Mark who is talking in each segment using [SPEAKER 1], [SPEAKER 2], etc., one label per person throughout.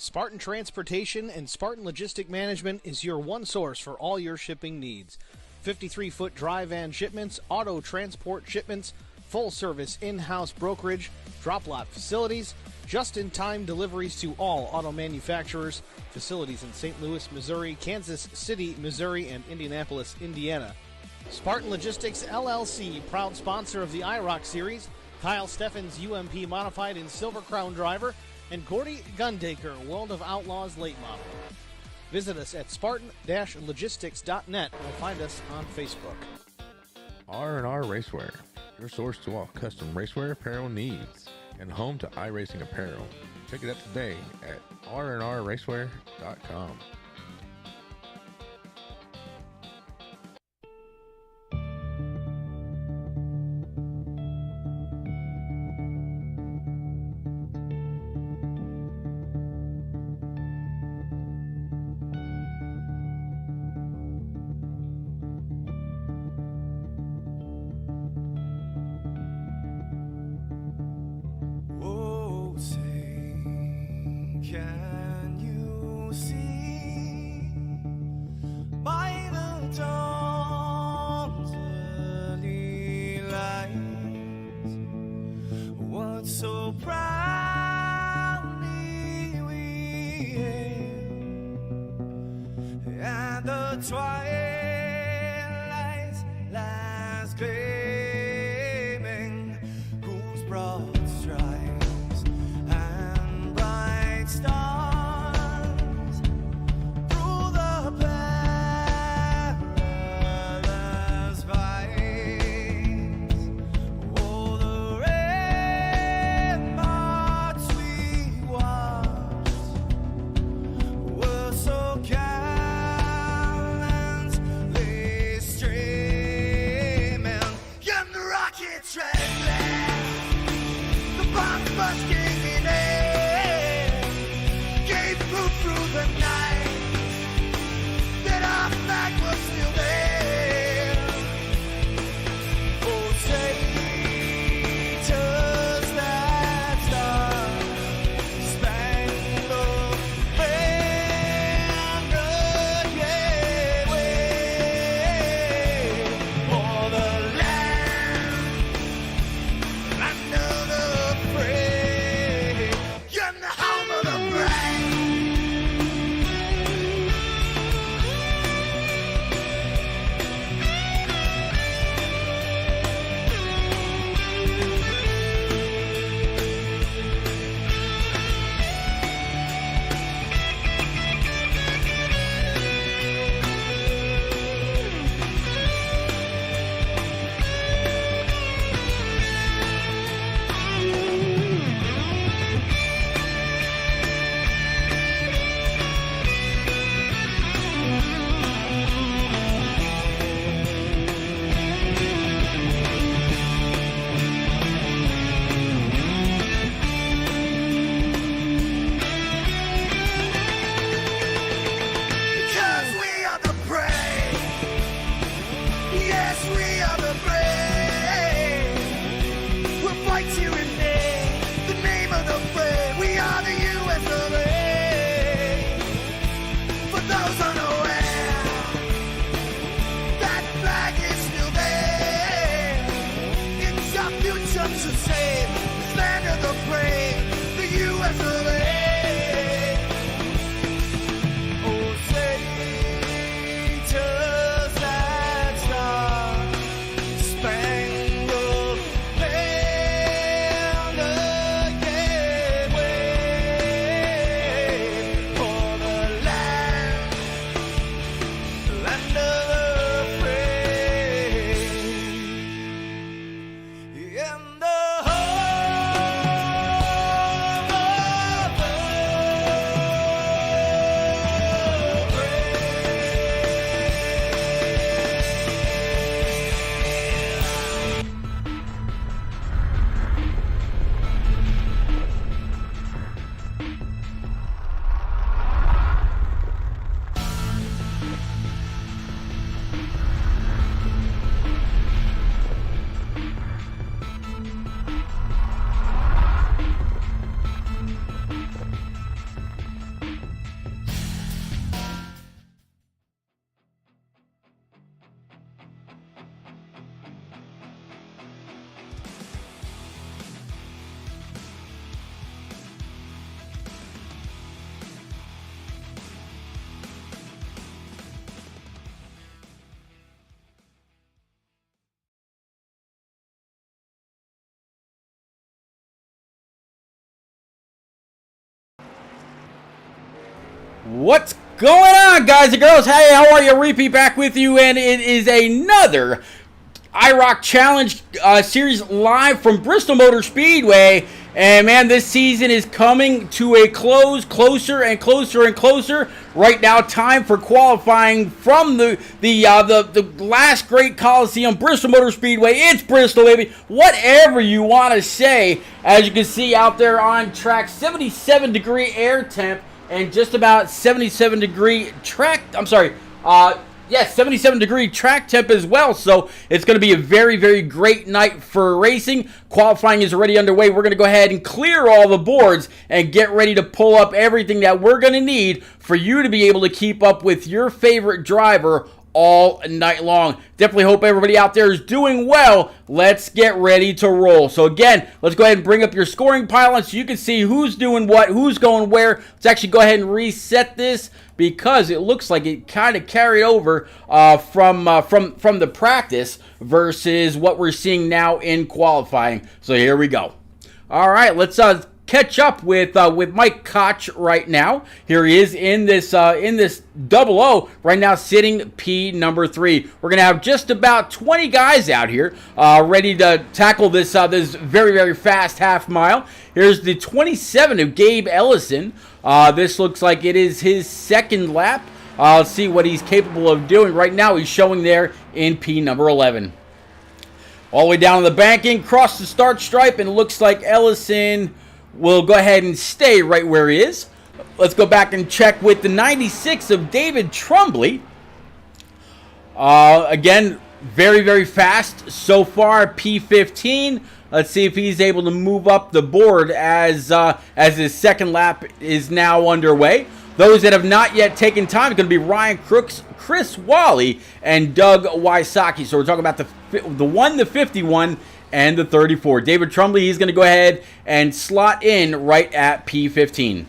[SPEAKER 1] Spartan Transportation and Spartan Logistic Management is your one source for all your shipping needs. 53-foot dry van shipments, auto transport shipments, full-service in-house brokerage, drop lot facilities, just-in-time deliveries to all auto manufacturers, facilities in St. Louis, Missouri, Kansas City, Missouri, and Indianapolis, Indiana. Spartan Logistics LLC, proud sponsor of the IROC series, Kyle Steffens UMP Modified and Silver Crown Driver, and Gordy Gundaker, World of Outlaws Late Model. Visit us at spartan-logistics.net or find us on Facebook.
[SPEAKER 2] R&R Racewear, your source to all custom racewear apparel needs, and home to iRacing apparel. Check it out today at rnrracewear.com.
[SPEAKER 3] Can you see by the dawn's early light what so proudly we hailed at the twilight's last gleaming, whose broad stripes and bright stars through the perilous fights, oh, the ramparts we watched were so gallantly streaming, and the rockets red blast, the bombs bursting in air, gave proof through the night that our flag was still there. Oh, say, does that star-spangled banner yet wave for the land under the praise?
[SPEAKER 4] What's going on, guys and girls? Hey, how are you? Repeat back with you, and it is another IROC Challenge series live from Bristol Motor Speedway. And man, this season is coming to a close, closer and closer and closer. Right now, time for qualifying from the last great Coliseum, Bristol Motor Speedway. It's Bristol, baby. Whatever you want to say. As you can see out there on track, 77-degree air temp and just about 77-degree track. 77-degree track temp as well. So it's going to be a very, very great night for racing. Qualifying is already underway. We're going to go ahead and clear all the boards and get ready to pull up everything that we're going to need for you to be able to keep up with your favorite driver all night long. Definitely hope everybody out there is doing well. Let's get ready to roll. So again, let's go ahead and bring up your scoring pylon so you can see who's doing what, who's going where. Let's actually go ahead and reset this because it looks like it kind of carried over from the practice versus what we're seeing now in qualifying. So here we go. All right, let's catch up with Mike Koch right now. Here he is in this 00 right now, sitting P number 3. We're gonna have just about 20 guys out here ready to tackle this this very, very fast half mile. Here's the 27 of Gabe Ellison. This looks like it is his second lap. Let's see what he's capable of doing. Right now he's showing there in P number 11. All the way down to the banking, cross the start stripe, and it looks like Ellison will go ahead and stay right where he is. Let's go back and check with the 96 of David Trumbley. Again, very, very fast so far, P15. Let's see if he's able to move up the board as his second lap is now underway. Those that have not yet taken time are going to be Ryan Crooks, Chris Wally, and Doug Wysocki. So we're talking about the 1, the 51, and the 34. David Trumbley, he's going to go ahead and slot in right at P15.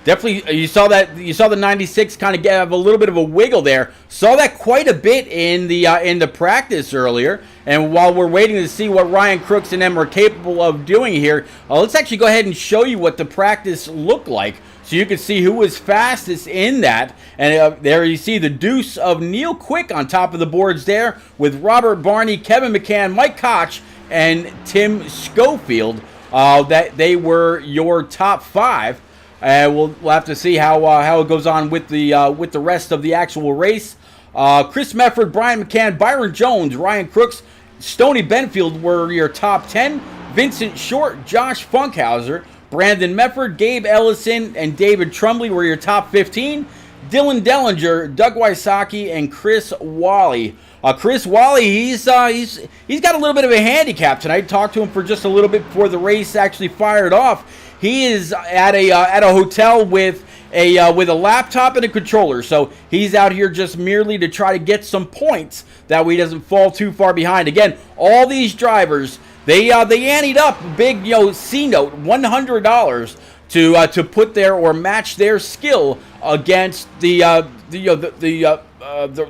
[SPEAKER 4] Definitely, you saw the 96 kind of have a little bit of a wiggle there. Saw that quite a bit in the practice earlier. And while we're waiting to see what Ryan Crooks and them are capable of doing here, let's actually go ahead and show you what the practice looked like, so you can see who was fastest in that. And there you see the deuce of Neil Quick on top of the boards there, with Robert Barney, Kevin McCann, Mike Koch, and Tim Schofield. That they were your top 5. We'll have to see how it goes on with the rest of the actual race. Chris Mefford, Brian McCann, Byron Jones, Ryan Crooks, Stoney Benfield were your top 10. Vincent Short, Josh Funkhauser, Brandon Mefford, Gabe Ellison, and David Trumbley were your top 15. Dylan Dellinger, Doug Wysocki, and Chris Wally. Chris Wally, he's got a little bit of a handicap tonight. Talked to him for just a little bit before the race actually fired off. He is at a hotel with a laptop and a controller, so he's out here just merely to try to get some points that way he doesn't fall too far behind. Again, all these drivers, they anteed up big, C note, $100 to put their or match their skill against the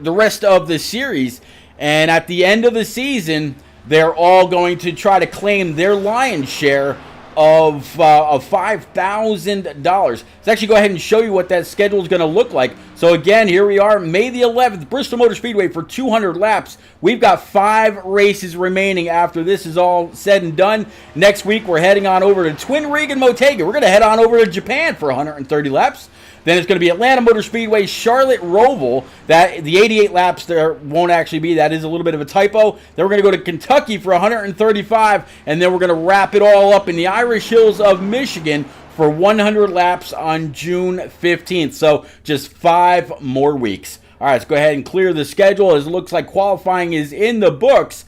[SPEAKER 4] rest of the series. And at the end of the season, they're all going to try to claim their lion's share of $5,000. Let's actually go ahead and show you what that schedule is going to look like. So again, here we are, May the 11th, Bristol Motor Speedway for 200 laps. We've got 5 races remaining after this is all said and done. Next week, we're heading on over to Twin Regan Motegi. We're going to head on over to Japan for 130 laps. Then it's going to be Atlanta Motor Speedway, Charlotte Roval. That the 88 laps there won't actually be. That is a little bit of a typo. Then we're going to go to Kentucky for 135, and then we're going to wrap it all up in the Irish Hills of Michigan for 100 laps on June 15th. So just 5 more weeks. All right, let's go ahead and clear the schedule, as it looks like qualifying is in the books.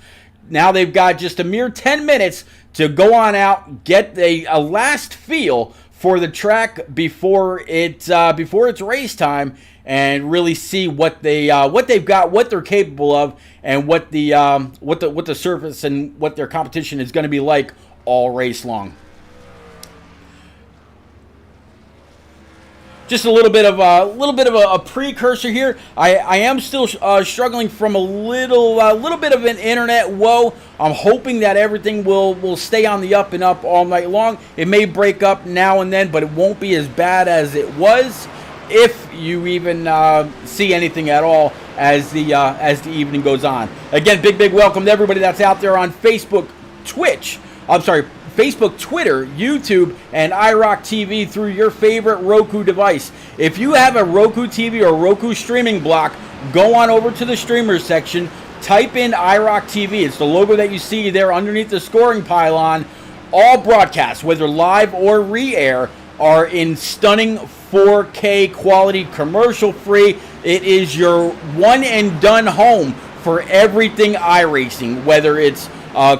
[SPEAKER 4] Now they've got just a mere 10 minutes to go on out, get a last feel for the track before it's race time, and really see what they've got, what they're capable of, and what the surface and what their competition is going to be like all race long. just a little bit of a precursor here. I am still struggling from a little bit of an internet woe. I'm hoping that everything will stay on the up and up all night long. It may break up now and then, but it won't be as bad as it was, if you even see anything at all as the evening goes on. Again, big welcome to everybody that's out there on Facebook, Facebook, Twitter, YouTube, and IROC TV through your favorite Roku device. If you have a Roku TV or Roku streaming block, go on over to the streamers section, type in IROC TV. It's the logo that you see there underneath the scoring pylon. All broadcasts, whether live or re-air, are in stunning 4K quality, commercial free. It is your one and done home for everything iRacing, whether it's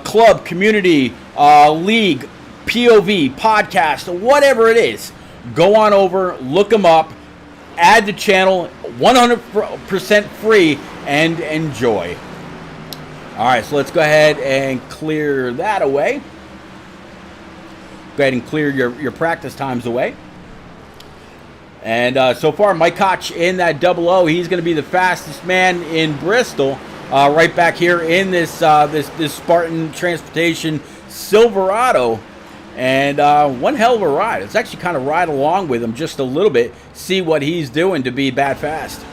[SPEAKER 4] club, community, league, POV, podcast, whatever it is. Go on over, look them up, add the channel, 100% free, and enjoy. All right, so let's go ahead and clear that away. Go ahead and clear your practice times away. And so far, Mike Koch in that 00. He's going to be the fastest man in Bristol. Right back here in this Spartan Transportation Silverado. And one hell of a ride. Let's actually kind of ride along with him just a little bit. See what he's doing to be bad fast.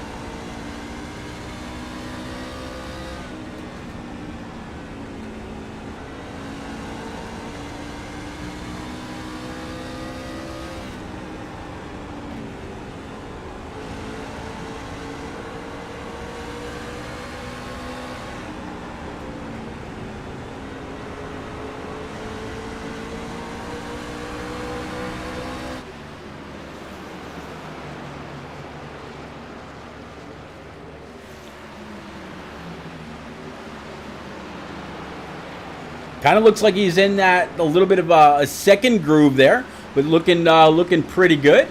[SPEAKER 4] Kind of looks like he's in that a little bit of a second groove there, but looking pretty good.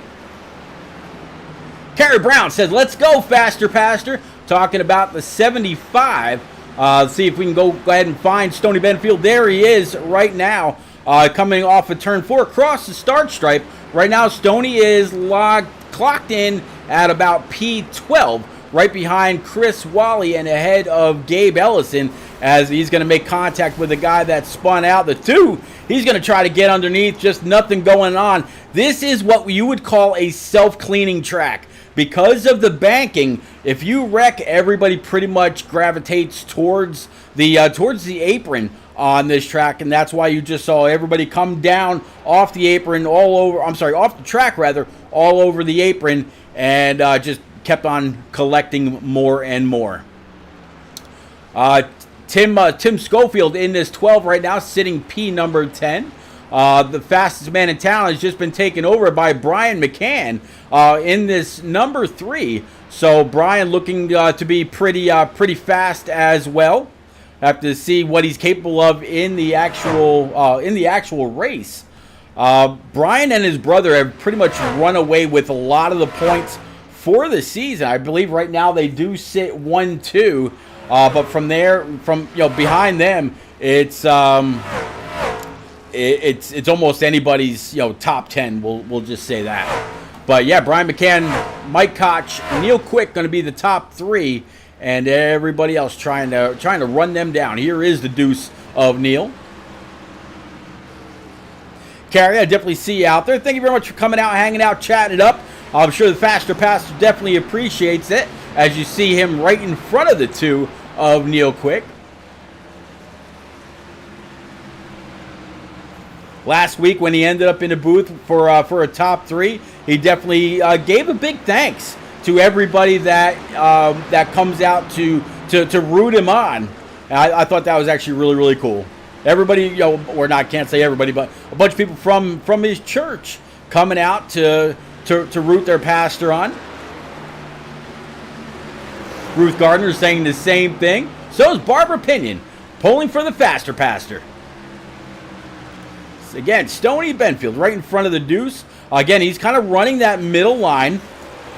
[SPEAKER 4] Kerry Brown says, "Let's go faster, Pastor." Talking about the 75. See if we can go ahead and find Stoney Benfield. There he is right now, coming off of turn 4 across the start stripe. Right now, Stoney is clocked in at about P12, right behind Chris Wally and ahead of Gabe Ellison, as he's going to make contact with the guy that spun out. The 2, he's going to try to get underneath, just nothing going on. This is what you would call a self-cleaning track. Because of the banking, if you wreck, everybody pretty much gravitates towards the apron on this track, and that's why you just saw everybody come down off the apron off the track rather, all over the apron, and just kept on collecting more and more. Tim Schofield in this 12 right now, sitting P number 10. The fastest man in town has just been taken over by Brian McCann in this number 3. So Brian looking to be pretty fast as well. Have to see what he's capable of in the actual race. Brian and his brother have pretty much run away with a lot of the points for the season. I believe right now they do sit 1-2. But from there, behind them, it's almost anybody's top 10. We'll just say that. But yeah, Brian McCann, Mike Koch, Neil Quick going to be the top 3, and everybody else trying to run them down. Here is the deuce of Neil. Carrie, I definitely see you out there. Thank you very much for coming out, hanging out, chatting it up. I'm sure the Faster Pastor definitely appreciates it, as you see him right in front of the 2 of Neil Quick. Last week when he ended up in the booth for a top 3, he definitely gave a big thanks to everybody that comes out to root him on. And I thought that was actually really cool. Everybody, can't say everybody, but a bunch of people from his church coming out to root their pastor on. Ruth Gardner saying the same thing. So is Barbara Pinion, pulling for the Faster Pastor. Again, Stoney Benfield right in front of the deuce. Again, he's kind of running that middle line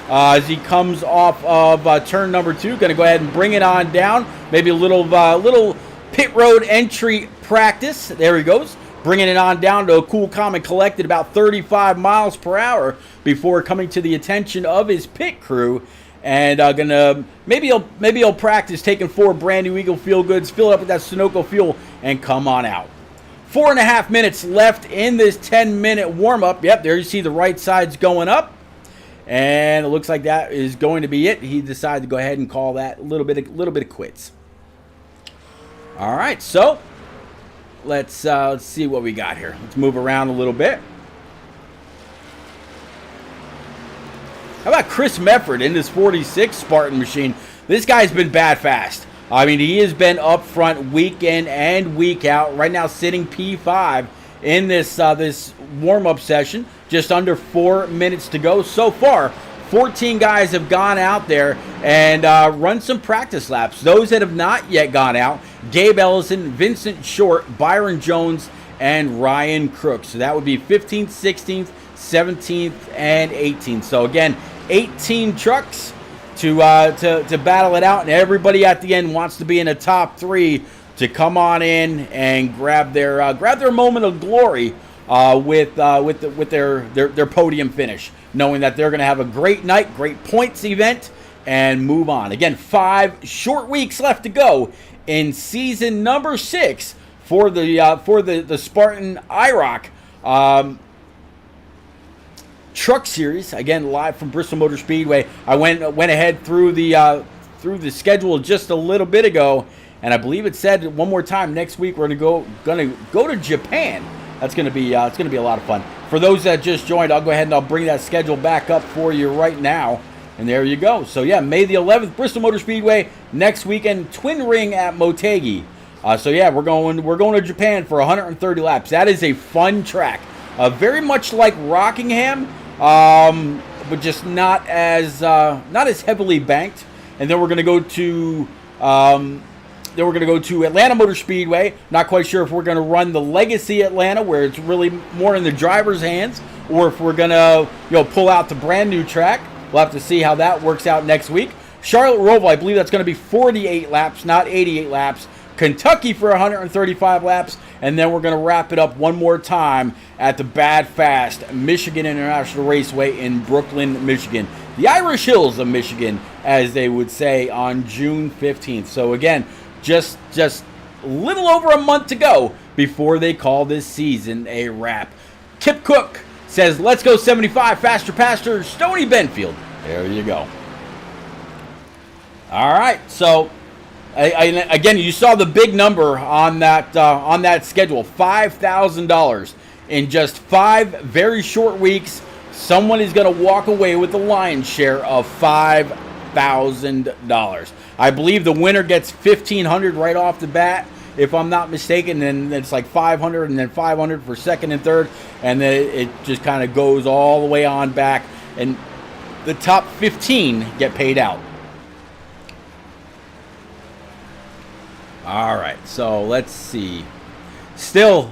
[SPEAKER 4] as he comes off of turn number 2. Going to go ahead and bring it on down. Maybe a little pit road entry practice. There he goes. bringing it on down to a cool, calm, and collected about 35 miles per hour before coming to the attention of his pit crew. And maybe he'll practice taking 4 brand new Eagle Feel Goods, fill it up with that Sunoco fuel, and come on out. 4.5 minutes left in this 10-minute warm-up. Yep, there you see the right side's going up. And it looks like that is going to be it. He decided to go ahead and call that a little bit of quits. All right, so let's see what we got here. Let's move around a little bit. How about Chris Mefford in this 46 Spartan machine? This guy's been bad fast. I mean, he has been up front week in and week out. Right now sitting P5 in this warm-up session. Just under 4 minutes to go. So far, 14 guys have gone out there and run some practice laps. Those that have not yet gone out, Gabe Ellison, Vincent Short, Byron Jones, and Ryan Crooks. So that would be 15th, 16th, 17th, and 18th. So again, 18 trucks to battle it out, and everybody at the end wants to be in the top 3 to come on in and grab their moment of glory with their podium finish, knowing that they're going to have a great night, great points event, and move on. Again, 5 short weeks left to go in season number 6 for the Spartan IROC Truck Series. Again, live from Bristol Motor Speedway. I went ahead through the schedule just a little bit ago, and I believe it said one more time next week we're gonna go to Japan. That's gonna be a lot of fun. For those that just joined, I'll go ahead and I'll bring that schedule back up for you right now. And there you go. So yeah, May the 11th, Bristol Motor Speedway. Next weekend, Twin Ring at Motegi. So yeah, we're going to Japan for 130 laps. That is a fun track. Very much like Rockingham, but just not as heavily banked. And then we're gonna go to Atlanta Motor Speedway. Not quite sure if we're going to run the Legacy Atlanta, where it's really more in the driver's hands, or if we're going to pull out the brand new track. We'll have to see how that works out next week. Charlotte Roval, I believe that's going to be 48 laps, not 88 laps. Kentucky for 135 laps, and then we're going to wrap it up one more time at the Bad Fast Michigan International Raceway in Brooklyn, Michigan. The Irish Hills of Michigan, as they would say, on June 15th. So again, just a little over a month to go before they call this season a wrap. Kip Cook says, let's go 75, faster, Pastor Stony Benfield. There you go. All right, so again, you saw the big number on that schedule, $5,000 in just 5 very short weeks. Someone is going to walk away with the lion's share of $5,000. I believe the winner gets $1,500 right off the bat, if I'm not mistaken. Then it's like $500 and then $500 for second and third, and then it just kind of goes all the way on back, and the top 15 get paid out. All right, so let's see. Still,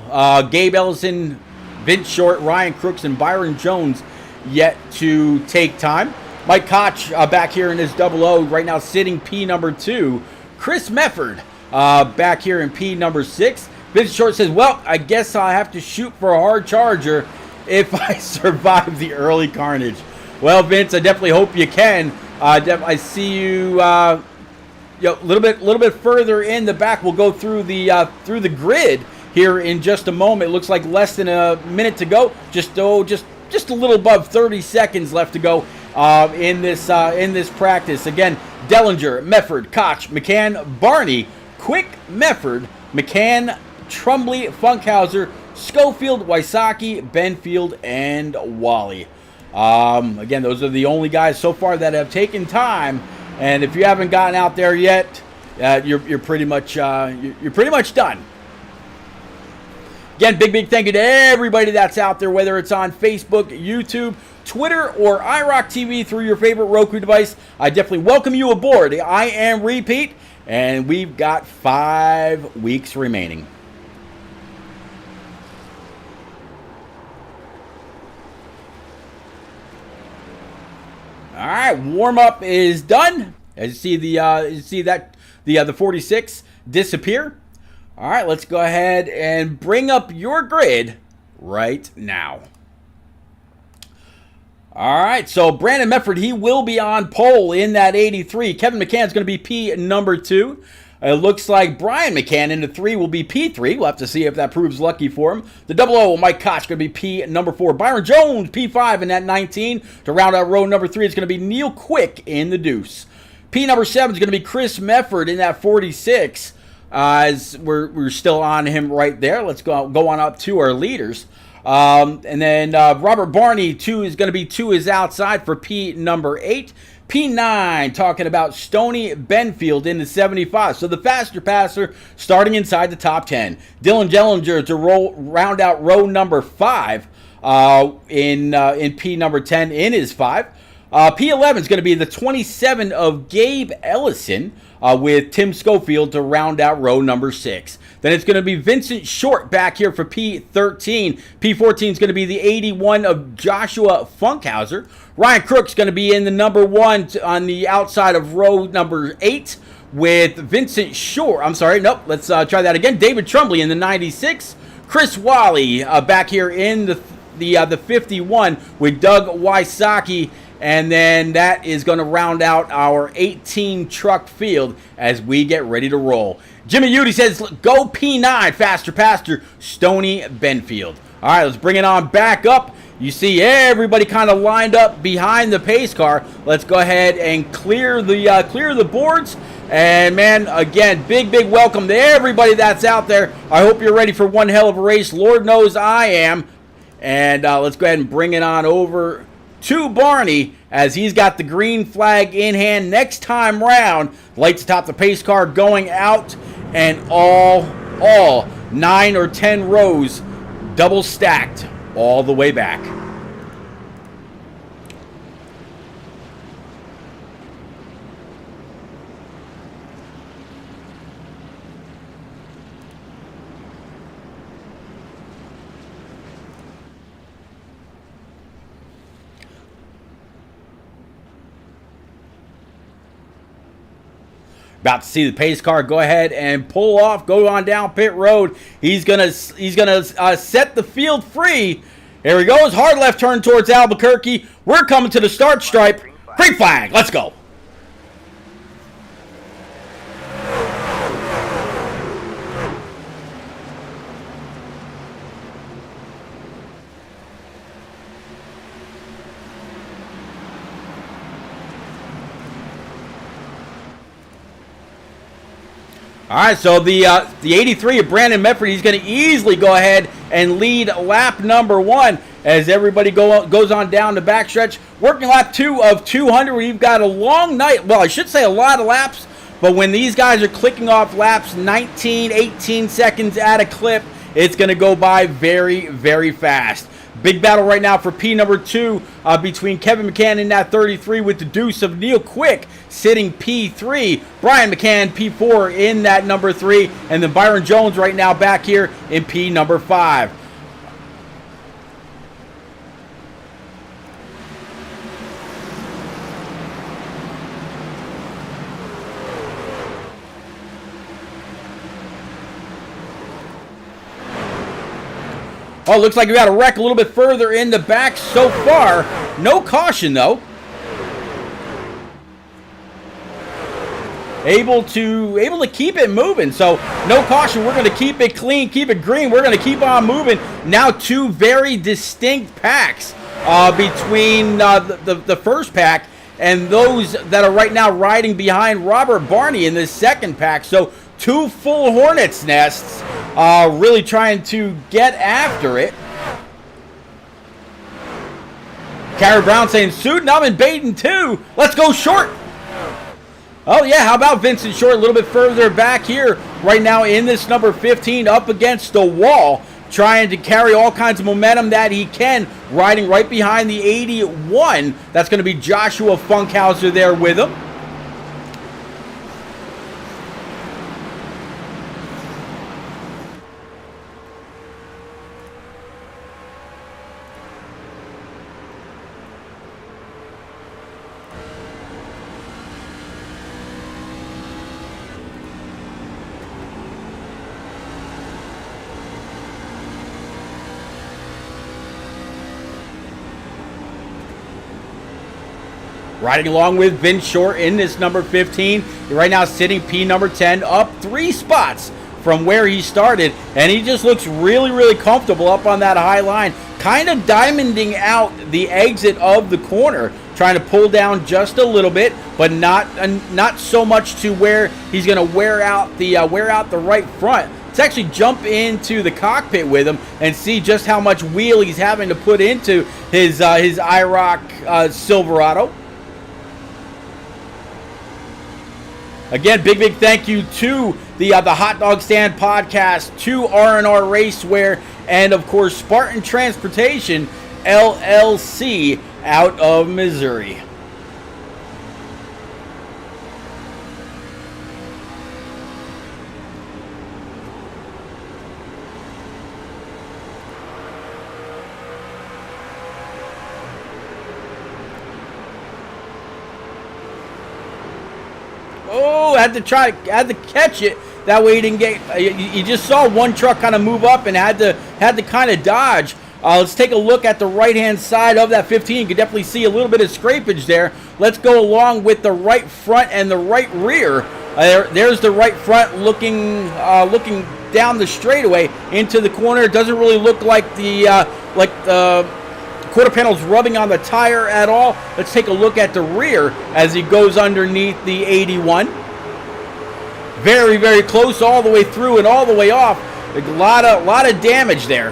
[SPEAKER 4] Gabe Ellison, Vince Short, Ryan Crooks, and Byron Jones yet to take time. Mike Koch back here in his 00, right now sitting P number 2. Chris Mefford back here in P number 6. Vince Short says, well, I guess I'll have to shoot for a hard charger if I survive the early carnage. Well, Vince, I definitely hope you can. I see you a little bit further in the back. We'll go through the grid here in just a moment. It looks like less than a minute to go. Just a little above 30 seconds left to go in this practice. Again, Dellinger, Mefford, Koch, McCann, Barney, Quick, Mefford, McCann, Trumbley, Funkhauser, Schofield, Wysocki, Benfield, and Wally. Again, those are the only guys so far that have taken time. And if you haven't gotten out there yet, you're pretty much done. Again, big thank you to everybody that's out there, whether it's on Facebook, YouTube, Twitter, or IROC TV through your favorite Roku device. I definitely welcome you aboard. I am Repeat, and we've got 5 weeks remaining. All right, warm up is done. As you see the 46 disappear. All right, let's go ahead and bring up your grid right now. All right, so Brandon Medford, he will be on pole in that 83. Kevin McCann's going to be P number 2. It looks like Brian McCann in the 3 will be P3. We'll have to see if that proves lucky for him. The 00, Mike Koch, going to be P number 4. Byron Jones, P5 in that 19. To round out row number 3, it's going to be Neil Quick in the deuce. P number 7 is going to be Chris Medford in that 46. As we're still on him right there. Let's go on up to our leaders. And then Robert Barney, 2 is going to be 2 is outside for P number 8. P9, talking about Stoney Benfield in the 75. So the faster passer starting inside the top 10. Dylan Jellinger to round out row number 5 in P number 10 in his 5. P11 is going to be the 27 of Gabe Ellison with Tim Schofield to round out row number 6. Then it's going to be Vincent Short back here for P13. P14 is going to be the 81 of Joshua Funkhauser. Ryan Crook's going to be in the number 1 on the outside of row number 8 with Vincent Short. I'm sorry, nope, let's try that again. David Trumbley in the 96. Chris Wally back here in the 51 with Doug Wysocki. And then that is going to round out our 18 truck field as we get ready to roll. Jimmy Udy says, go P9, faster pastor, Stoney Benfield. All right, let's bring it on back up. You see everybody kind of lined up behind the pace car. Let's go ahead and clear the boards. And, man, again, big welcome to everybody that's out there. I hope you're ready for one hell of a race. Lord knows I am. And let's go ahead and bring it on over to Barney as he's got the green flag in hand next time round. Lights atop the pace car going out, and all 9 or 10 rows double stacked all the way back. About to see the pace car go ahead and pull off, go on down pit road. He's gonna set the field free. Here he goes, hard left turn towards Albuquerque. We're coming to the start stripe. Green flag, let's go. All right, so the 83 of Brandon Medford, he's going to easily go ahead and lead lap number 1 as everybody goes on down the backstretch. Working lap 2 of 200, we've got a long night. Well, I should say a lot of laps, but when these guys are clicking off laps 19, 18 seconds at a clip, it's going to go by very fast. Big battle right now for P number 2 between Kevin McCann in that 33 with the deuce of Neil Quick sitting P3. Brian McCann P4 in that number 3. And then Byron Jones right now back here in P number 5. Oh, looks like we got a wreck a little bit further in the back so far. No caution, though. Able to keep it moving. So, no caution. We're going to keep it clean, keep it green. We're going to keep on moving. Now, 2 very distinct packs between the first pack and those that are right now riding behind Robert Barney in this second pack. So, 2 full Hornets nests. Really trying to get after it. Carrie Brown saying, Suden, I'm in Baden too. Let's go Short. Oh, yeah, how about Vincent Short a little bit further back here right now in this number 15 up against the wall, trying to carry all kinds of momentum that he can, riding right behind the 81. That's going to be Joshua Funkhauser there with him. riding along with Vince Short in this number 15. Right now sitting P number 10, up 3 spots from where he started, and he just looks really, really comfortable up on that high line, kind of diamonding out the exit of the corner, trying to pull down just a little bit, but not so much to where he's going to wear out the right front. Let's actually jump into the cockpit with him and see just how much wheel he's having to put into his IROC Silverado. Again, big thank you to the Hot Dog Stand podcast, to R&R Racewear, and of course Spartan Transportation LLC out of Missouri. Oh, had to catch it. That way he didn't get. You just saw one truck kind of move up and had to kind of dodge. Let's take a look at the right-hand side of that 15. You can definitely see a little bit of scrapage there. Let's go along with the right front and the right rear. There's the right front looking down the straightaway into the corner. It doesn't really look like the quarter panel's rubbing on the tire at all. Let's take a look at the rear as he goes underneath the 81. Very, very close all the way through and all the way off. A lot of damage there.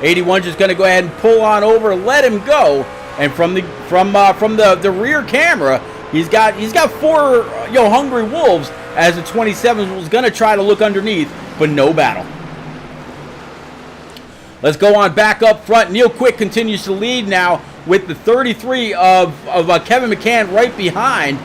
[SPEAKER 4] 81 just going to go ahead and pull on over, let him go. And from the rear camera, he's got 4 hungry wolves as the 27 was going to try to look underneath, but no battle. Let's go on back up front. Neil Quick continues to lead now with the 33 of Kevin McCann right behind.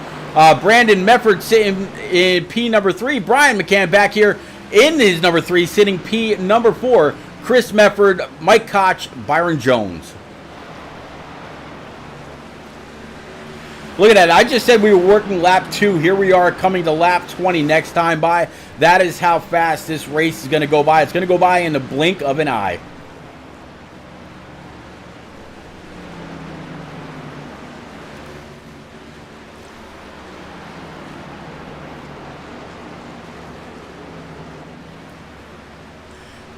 [SPEAKER 4] Brandon Mefford sitting in P number 3. Brian McCann back here in his number 3, sitting P number 4. Chris Mefford, Mike Koch, Byron Jones. Look at that. I just said we were working lap 2. Here we are coming to lap 20 next time by. That is how fast this race is going to go by. It's going to go by in the blink of an eye.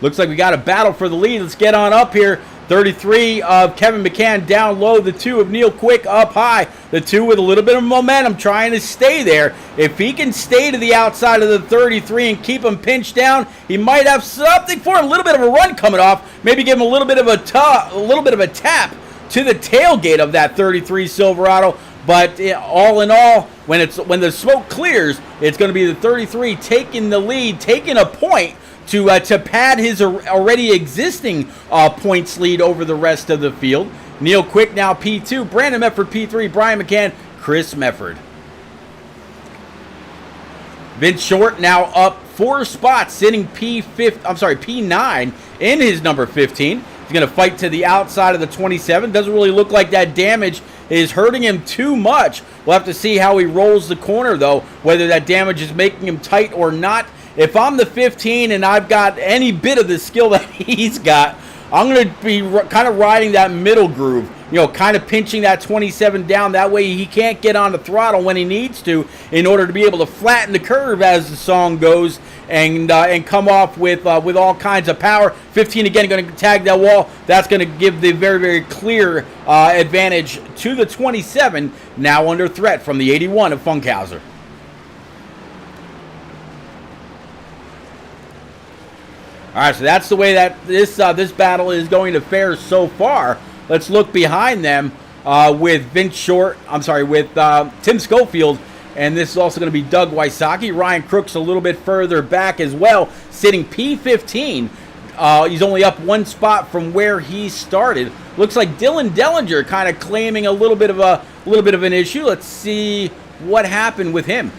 [SPEAKER 4] Looks like we got a battle for the lead. Let's get on up here. 33 of Kevin McCann down low. The 2 of Neil Quick up high. The 2 with a little bit of momentum trying to stay there. If he can stay to the outside of the 33 and keep him pinched down, he might have something for him. A little bit of a run coming off. Maybe give him a little bit of a tap to the tailgate of that 33 Silverado. But all in all, when the smoke clears, it's going to be the 33 taking the lead, taking a point to pad his already existing points lead over the rest of the field. Neil Quick now P2, Brandon Mefford P3, Brian McCann, Chris Mefford. Vince Short now up 4 spots, sitting P9 in his number 15. He's going to fight to the outside of the 27. Doesn't really look like that damage is hurting him too much. We'll have to see how he rolls the corner, though, whether that damage is making him tight or not. If I'm the 15 and I've got any bit of the skill that he's got, I'm going to be kind of riding that middle groove, kind of pinching that 27 down. That way he can't get on the throttle when he needs to in order to be able to flatten the curve, as the song goes, and come off with all kinds of power. 15 again going to tag that wall. That's going to give the very, very clear advantage to the 27, now under threat from the 81 of Funkhauser. All right, so that's the way that this battle is going to fare so far. Let's look behind them with Tim Schofield, and this is also going to be Doug Wysocki. Ryan Crook's a little bit further back as well, sitting P15. He's only up 1 spot from where he started. Looks like Dylan Dellinger kind of claiming a little bit of an issue. Let's see what happened with him.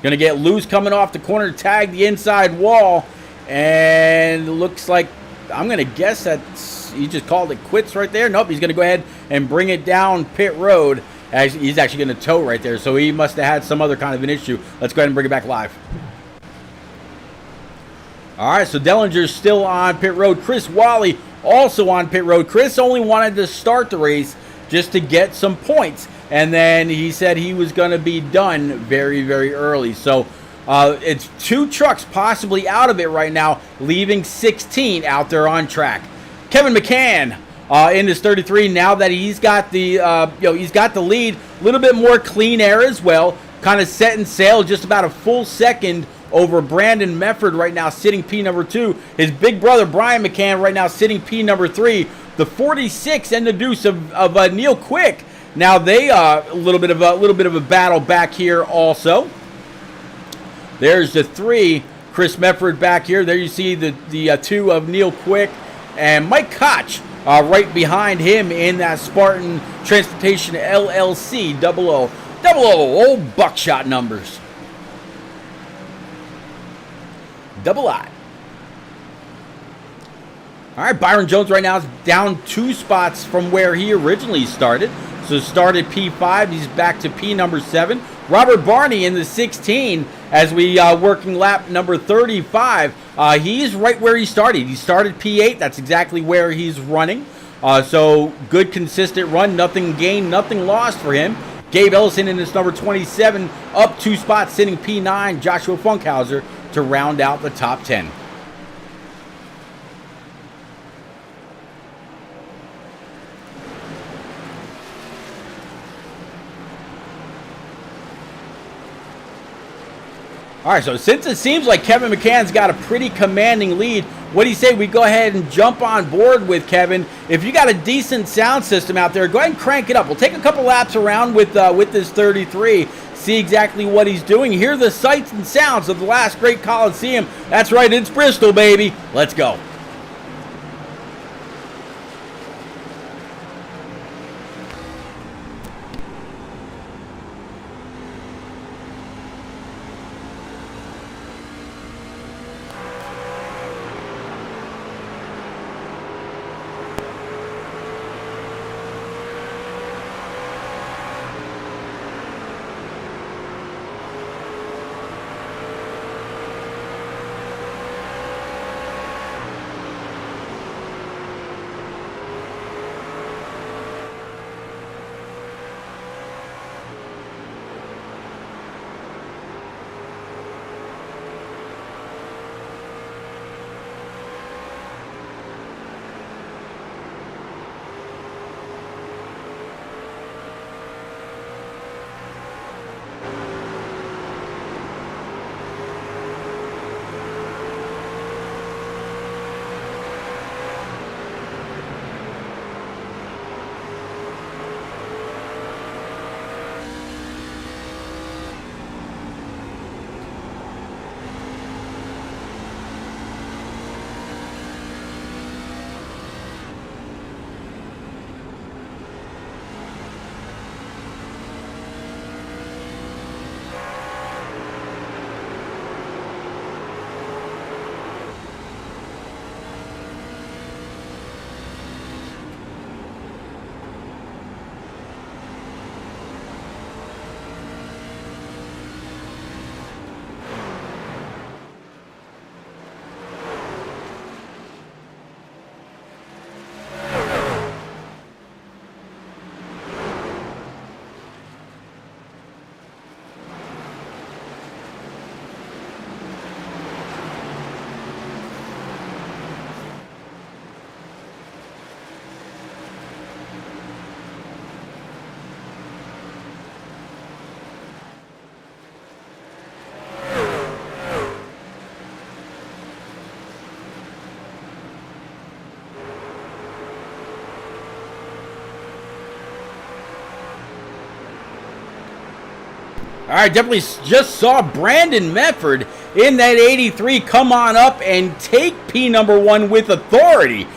[SPEAKER 4] Going to get loose coming off the corner, tag the inside wall, and looks like, I'm going to guess that he just called it quits right there. Nope, he's going to go ahead and bring it down pit road He's actually going to tow right there, so he must have had some other kind of an issue. Let's go ahead and bring it back live. All right, so Dellinger's still on pit road. Chris Wally also on pit road. Chris only wanted to start the race just to get some points, and then he said he was going to be done very, very early. So it's 2 trucks possibly out of it right now, leaving 16 out there on track. Kevin McCann in his 33, now that he's got the he's got the lead, a little bit more clean air as well, kind of setting sail just about a full second over Brandon Mefford right now, sitting P number 2. His big brother Brian McCann right now sitting P number 3. The 46 and the deuce of Neil Quick. Now they a little bit of a battle back here also. There's the 3, Chris Mefford back here. There you see the 2 of Neil Quick and Mike Koch right behind him in that Spartan Transportation LLC 00 old buckshot numbers. Double I. All right, Byron Jones right now is down 2 spots from where he originally started. So started P5, he's back to P number 7. Robert Barney in the 16 as we working lap number 35. He's right where he started. He started P8. That's exactly where he's running. So good, consistent run. Nothing gained, nothing lost for him. Gabe Ellison in his number 27, up 2 spots, sitting P9. Joshua Funkhauser to round out the top 10. All right, so since it seems like Kevin McCann's got a pretty commanding lead, what do you say we go ahead and jump on board with Kevin? If you got a decent sound system out there, go ahead and crank it up. We'll take a couple laps around with this 33, see exactly what he's doing, hear the sights and sounds of the last great Coliseum. That's right, it's Bristol, baby. Let's go. All right, definitely just saw Brandon Mefford in that 83 come on up and take P number 1 with authority.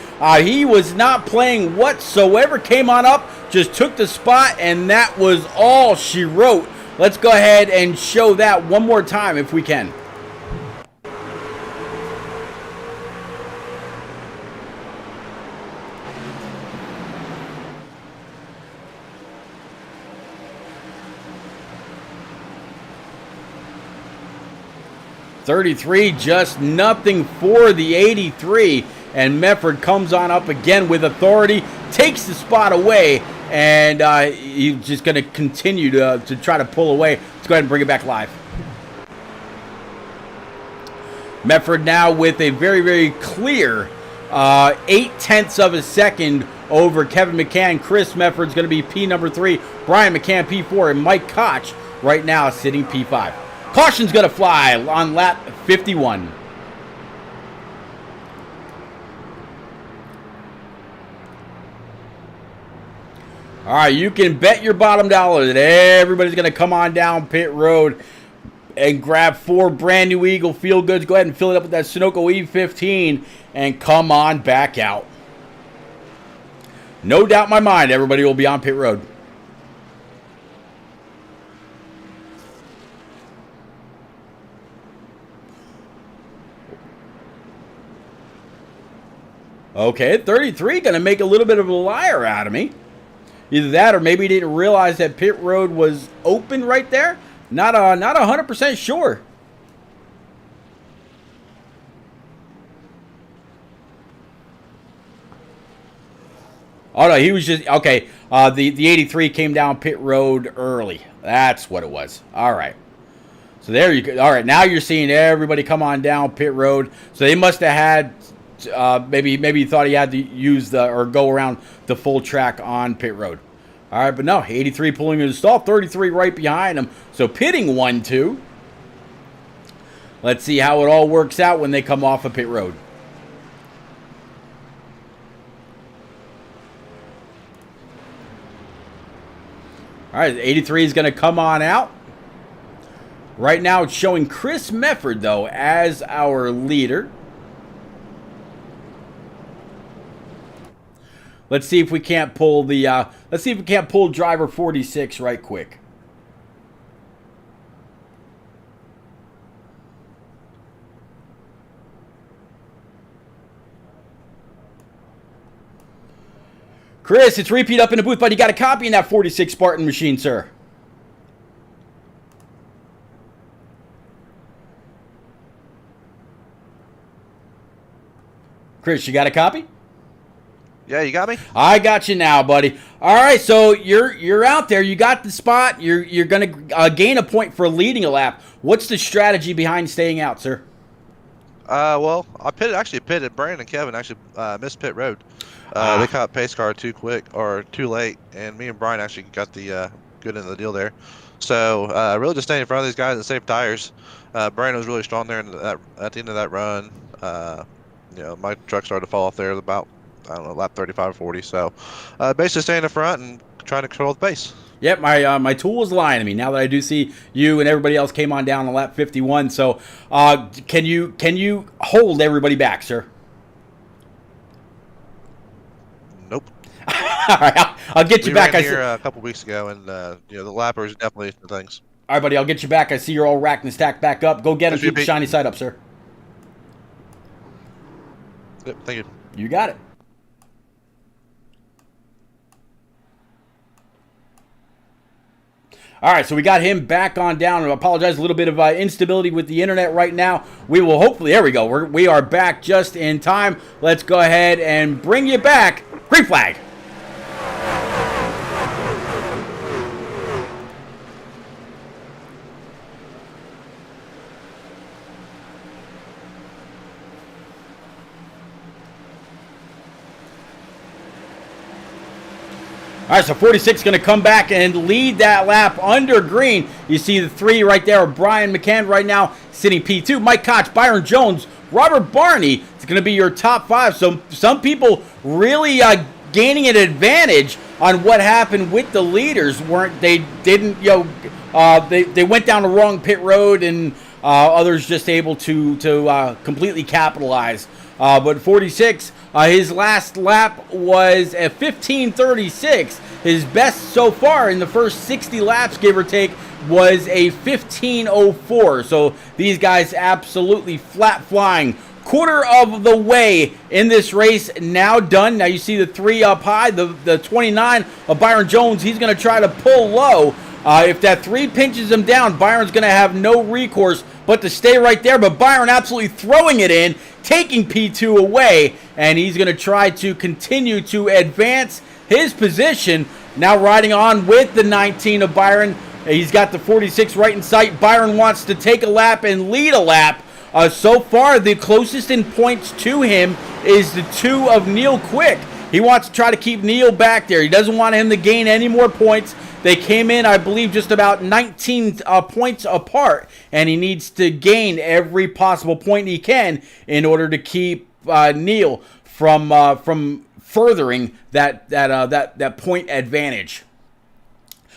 [SPEAKER 4] He was not playing whatsoever, came on up, just took the spot, and that was all she wrote. Let's go ahead and show that one more time if we can. 33, just nothing for the 83. And Mefford comes on up again with authority, takes the spot away, and he's just going to continue to try to pull away. Let's go ahead and bring it back live. Mefford now with a very, very clear 0.8 of a second over Kevin McCann. Chris Mefford's going to be P number 3, Brian McCann P4, and Mike Koch right now sitting P5. Caution's going to fly on lap 51. All right, you can bet your bottom dollar that everybody's going to come on down pit road and grab 4 brand new Eagle Feel Goods. Go ahead and fill it up with that Sunoco E15 and come on back out. No doubt in my mind, everybody will be on pit road. Okay, 33 going to make a little bit of a liar out of me. Either that or maybe he didn't realize that pit road was open right there. Not 100% sure. Oh, no, he was just... Okay, the 83 came down pit road early. That's what it was. All right. So there you go. All right, now you're seeing everybody come on down pit road. So they must have had... maybe he thought he had to use or go around the full track on pit road. All right, but no, 83 pulling in the stall, 33 right behind him. So pitting 1-2. Let's see how it all works out when they come off of pit road. All right, 83 is going to come on out. Right now it's showing Chris Mefford, though, as our leader. Let's see if we can't pull driver 46 right quick. Chris, it's repeat up in the booth, but you got a copy in that 46 Spartan machine, sir. Chris, you got a copy?
[SPEAKER 5] Yeah, you got me?
[SPEAKER 4] I got you now, buddy. All right, so you're out there. You got the spot. You're going to gain a point for leading a lap. What's the strategy behind staying out, sir?
[SPEAKER 5] Well, I pitted. Brandon and Kevin actually missed pit road. They caught pace car too quick or too late, and me and Brian actually got the good end of the deal there. So really just staying in front of these guys and save tires. Brandon was really strong there at the end of that run. My truck started to fall off there about, I don't know, lap 35 or 40. So basically staying in the front and trying to control the pace.
[SPEAKER 4] Yep, my tool is lying to me now that I do see you and everybody else came on down on lap 51. So can you hold everybody back, sir?
[SPEAKER 5] Nope.
[SPEAKER 4] All right, I'll get you back.
[SPEAKER 5] We ran here a couple weeks ago, and the lappers definitely the things.
[SPEAKER 4] All right, buddy, I'll get you back. I see you're all racked and stacked back up. Go get him. Keep the shiny side up, sir.
[SPEAKER 5] Yep, thank you.
[SPEAKER 4] You got it. All right, so we got him back on down. I apologize, a little bit of instability with the internet right now. We will hopefully, there we go. We are back just in time. Let's go ahead and bring you back. Green flag. All right, so 46 going to come back and lead that lap under green. You see the 3 right there. Brian McCann right now sitting P2. Mike Koch, Byron Jones, Robert Barney. It's going to be your top 5. So some people really gaining an advantage on what happened with the leaders. They went down the wrong pit road, and others just able to completely capitalize. But 46, his last lap was a 15:36. His best so far in the first 60 laps, give or take, was a 15:04. So these guys absolutely flat flying. Quarter of the way in this race now done. Now you see the 3 up high, the 29 of Byron Jones. He's going to try to pull low. If that 3 pinches him down, Byron's going to have no recourse but to stay right there. But Byron absolutely throwing it in, taking P2 away, and he's going to try to continue to advance his position. Now riding on with the 19 of Byron. He's got the 46 right in sight. Byron wants to take a lap and lead a lap. So far, the closest in points to him is the 2 of Neil Quick. He wants to try to keep Neil back there. He doesn't want him to gain any more points. They came in, I believe, just about 19 points apart, and he needs to gain every possible point he can in order to keep Neil from furthering that point advantage.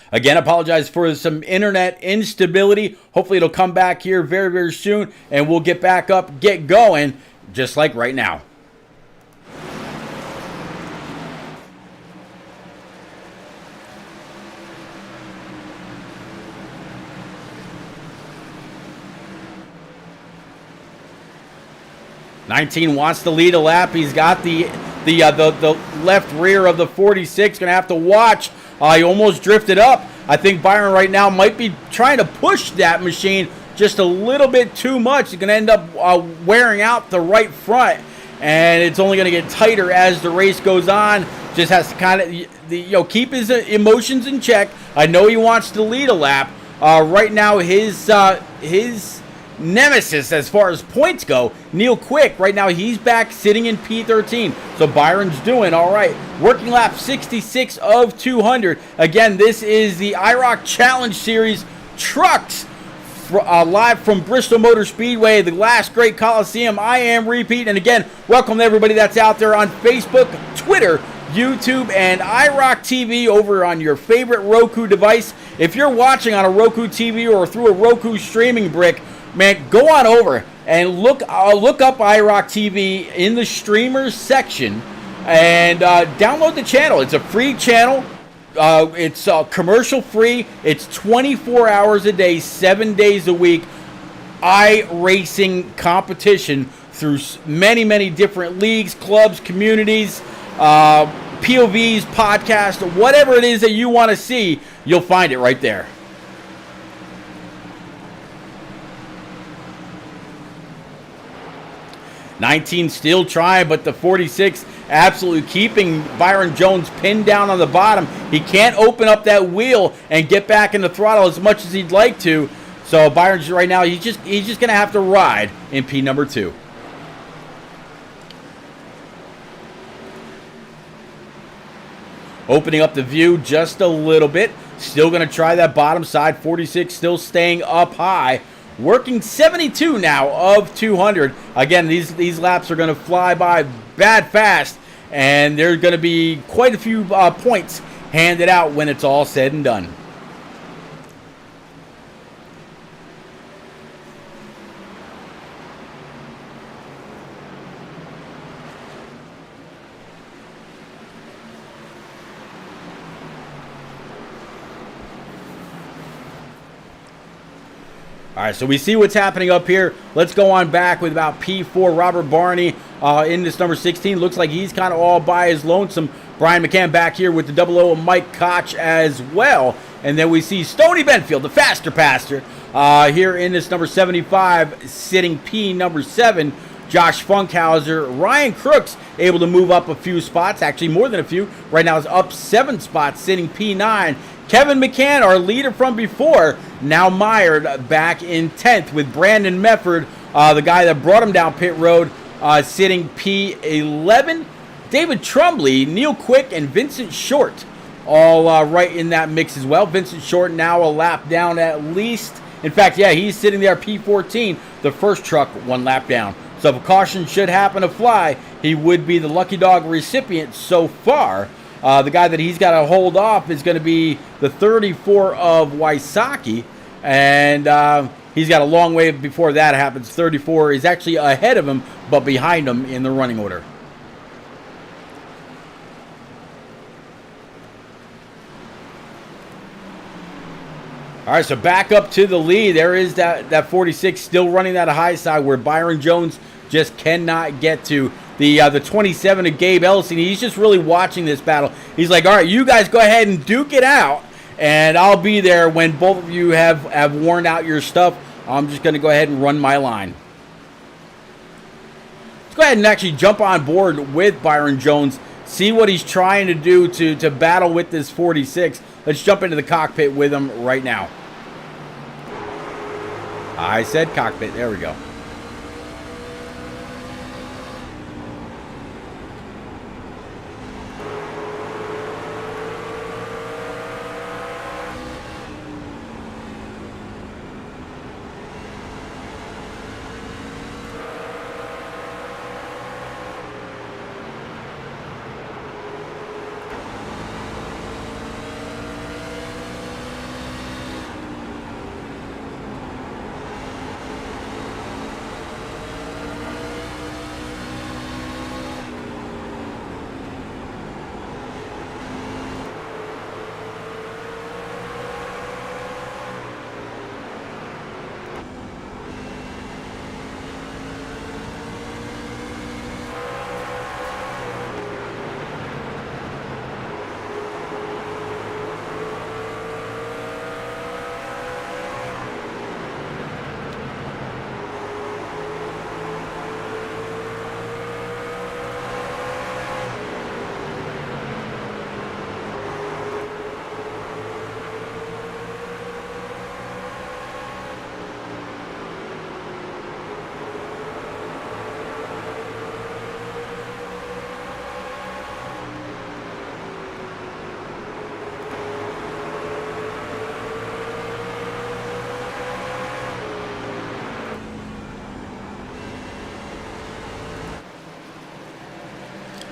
[SPEAKER 4] Again, apologize for some internet instability. Hopefully it'll come back here very, very soon, and we'll get back up, get going, just like right now. '19 wants to lead a lap. He's got the left rear of the 46. Going to have to watch. He almost drifted up. I think Byron right now might be trying to push that machine just a little bit too much. He's going to end up wearing out the right front, and it's only going to get tighter as the race goes on. Just has to kind of keep his emotions in check. I know he wants to lead a lap. Right now, his nemesis as far as points go, Neil Quick, right now he's back sitting in P13. So Byron's doing all right. Working lap 66 of 200. Again, this is the IROC Challenge Series trucks live from Bristol Motor Speedway, the last great Coliseum. I am Repeat. And again, welcome to everybody that's out there on Facebook, Twitter, YouTube, and IROC TV over on your favorite Roku device. If you're watching on a Roku TV or through a Roku streaming brick, man, go on over and look up IROC TV in the streamers section and download the channel. It's a free channel. It's commercial free. It's 24 hours a day, 7 days a week. iRacing competition through many, many different leagues, clubs, communities, POVs, podcasts, whatever it is that you want to see, you'll find it right there. '19 still trying, but the 46 absolutely keeping Byron Jones pinned down on the bottom. He can't open up that wheel and get back in the throttle as much as he'd like to. So Byron's right now, he's just going to have to ride in P number 2. Opening up the view just a little bit. Still going to try that bottom side. 46 still staying up high. Working 72 now of 200. Again, these laps are going to fly by bad fast, and there's going to be quite a few points handed out when it's all said and done. All right, so we see what's happening up here. Let's go on back with about P4. Robert Barney in this number 16. Looks like he's kind of all by his lonesome. Brian McCann back here with the 00 of Mike Koch as well. And then we see Stoney Benfield, the faster pastor, here in this number 75, sitting P number 7. Josh Funkhauser. Ryan Crooks able to move up a few spots, actually more than a few. Right now is up 7 spots, sitting P9. Kevin McCann, our leader from before, now mired back in 10th with Brandon Mefford, the guy that brought him down pit road, sitting P11. David Trumbley, Neil Quick, and Vincent Short all right in that mix as well. Vincent Short now a lap down at least. In fact, yeah, he's sitting there P14, the first truck 1 lap down. So if a caution should happen to fly, he would be the lucky dog recipient so far. The guy that he's got to hold off is going to be the 34 of Wysocki, and he's got a long way before that happens. 34 is actually ahead of him, but behind him in the running order. All right, so back up to the lead. There is that 46 still running that high side where Byron Jones just cannot get to. The 27 of Gabe Ellison, he's just really watching this battle. He's like, all right, you guys go ahead and duke it out, and I'll be there when both of you have worn out your stuff. I'm just going to go ahead and run my line. Let's go ahead and actually jump on board with Byron Jones, see what he's trying to do to battle with this 46. Let's jump into the cockpit with him right now. I said cockpit. There we go.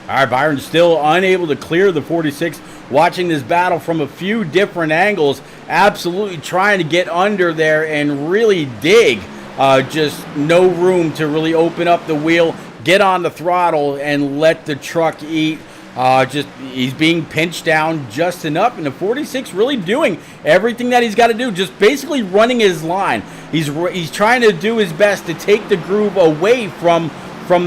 [SPEAKER 4] All right, Byron still unable to clear the 46. Watching this battle from a few different angles, absolutely trying to get under there and really dig. Just no room to really open up the wheel, get on the throttle, and let the truck eat. He's being pinched down just enough, and the 46 really doing everything that he's got to do, just basically running his line. He's trying to do his best to take the groove away from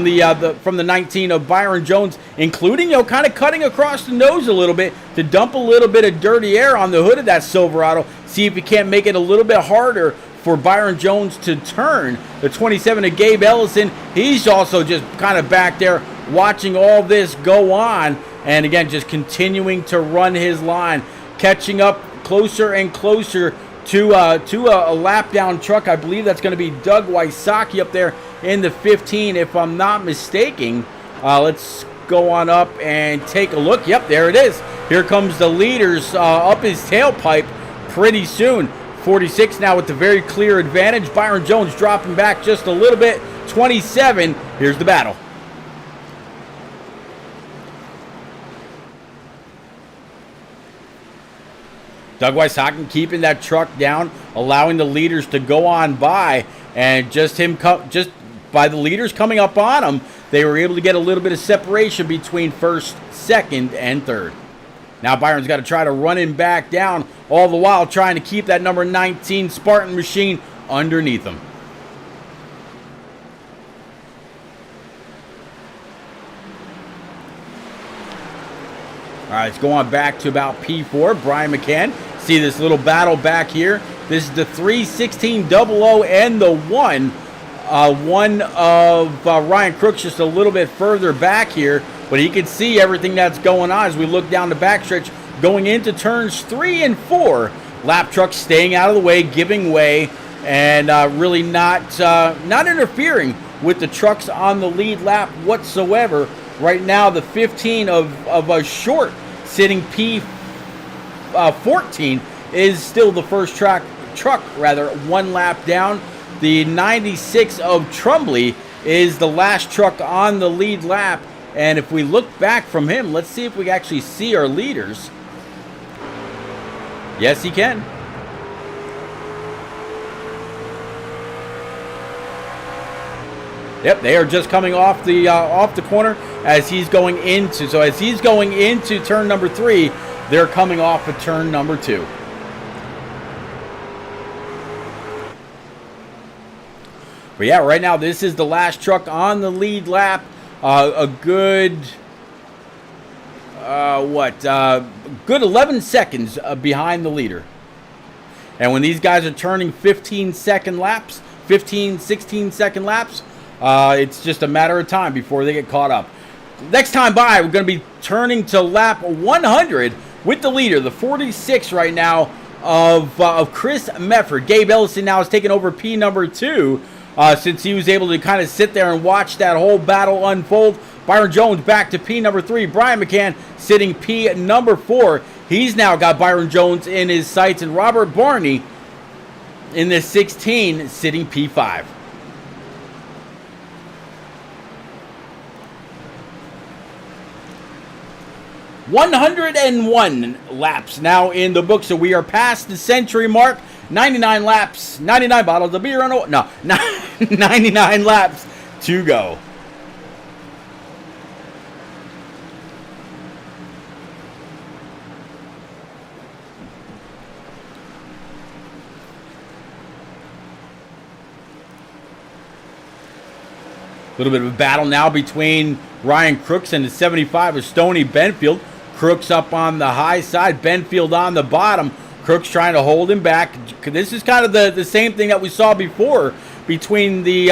[SPEAKER 4] the 19 of Byron Jones, including, kind of cutting across the nose a little bit to dump a little bit of dirty air on the hood of that Silverado. See if he can't make it a little bit harder for Byron Jones to turn. The 27 of Gabe Ellison, he's also just kind of back there watching all this go on, and again, just continuing to run his line, catching up closer and closer to a lap down truck. I believe that's going to be Doug Wysocki up there in the 15, if I'm not mistaken. Let's go on up and take a look. Yep, there it is. Here comes the leaders up his tailpipe pretty soon. 46 now with the very clear advantage. Byron Jones dropping back just a little bit. 27, here's the battle. Doug Wysocki keeping that truck down, allowing the leaders to go on by, and just by the leaders coming up on him, they were able to get a little bit of separation between first, second, and third. Now Byron's got to try to run him back down, all the while trying to keep that number 19 Spartan machine underneath him. All right, let's go on back to about P4. Brian McCann. See this little battle back here. This is the 31600 and the 1. One of Ryan Crooks just a little bit further back here, but he can see everything that's going on as we look down the backstretch going into turns 3 and 4. Lap truck staying out of the way, giving way, and really not interfering with the trucks on the lead lap whatsoever. Right now, the 15 of a short sitting P14 is still the first truck, one lap down. The 96 of Trumbley is the last truck on the lead lap. And if we look back from him, let's see if we actually see our leaders. Yes, he can. Yep, they are just coming off the corner as he's going into. So as he's going into turn number 3, they're coming off of turn number 2. But yeah, right now this is the last truck on the lead lap. A good 11 seconds behind the leader. And when these guys are turning 15-second laps, 15, 16-second laps, it's just a matter of time before they get caught up. Next time by, we're going to be turning to lap 100 with the leader, the 46 right now of Chris Mefford. Gabe Ellison now has taken over P number 2 since he was able to kind of sit there and watch that whole battle unfold. Byron Jones back to P number 3. Brian McCann sitting P number 4. He's now got Byron Jones in his sights, and Robert Barney in the 16 sitting P5. ...101 laps now in the book, so we are past the century mark. 99 laps, 99 bottles of beer on a... No, 99 laps to go. A little bit of a battle now between Ryan Crooks and the 75 of Stoney Benfield. Crooks up on the high side, Benfield on the bottom. Crooks trying to hold him back. This is kind of the same thing that we saw before between the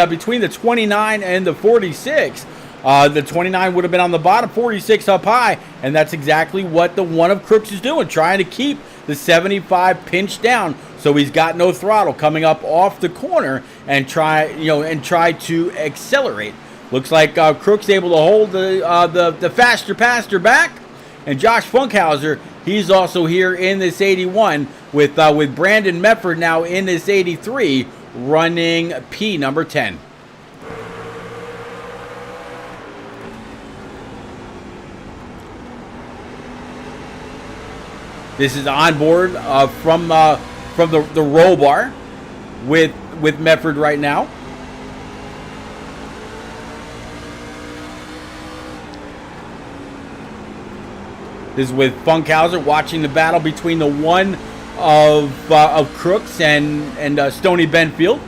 [SPEAKER 4] 29 and the 46. The 29 would have been on the bottom, 46 up high, and that's exactly what the one of Crooks is doing, trying to keep the 75 pinched down so he's got no throttle coming up off the corner and try to accelerate. Looks like Crooks able to hold the faster passer back. And Josh Funkhauser, he's also here in this 81 with Brandon Mefford now in this 83 running P number 10. This is on board from the roll bar with Mefford right now. This is with Funkhauser watching the battle between the one of Crooks and Stoney Benfield.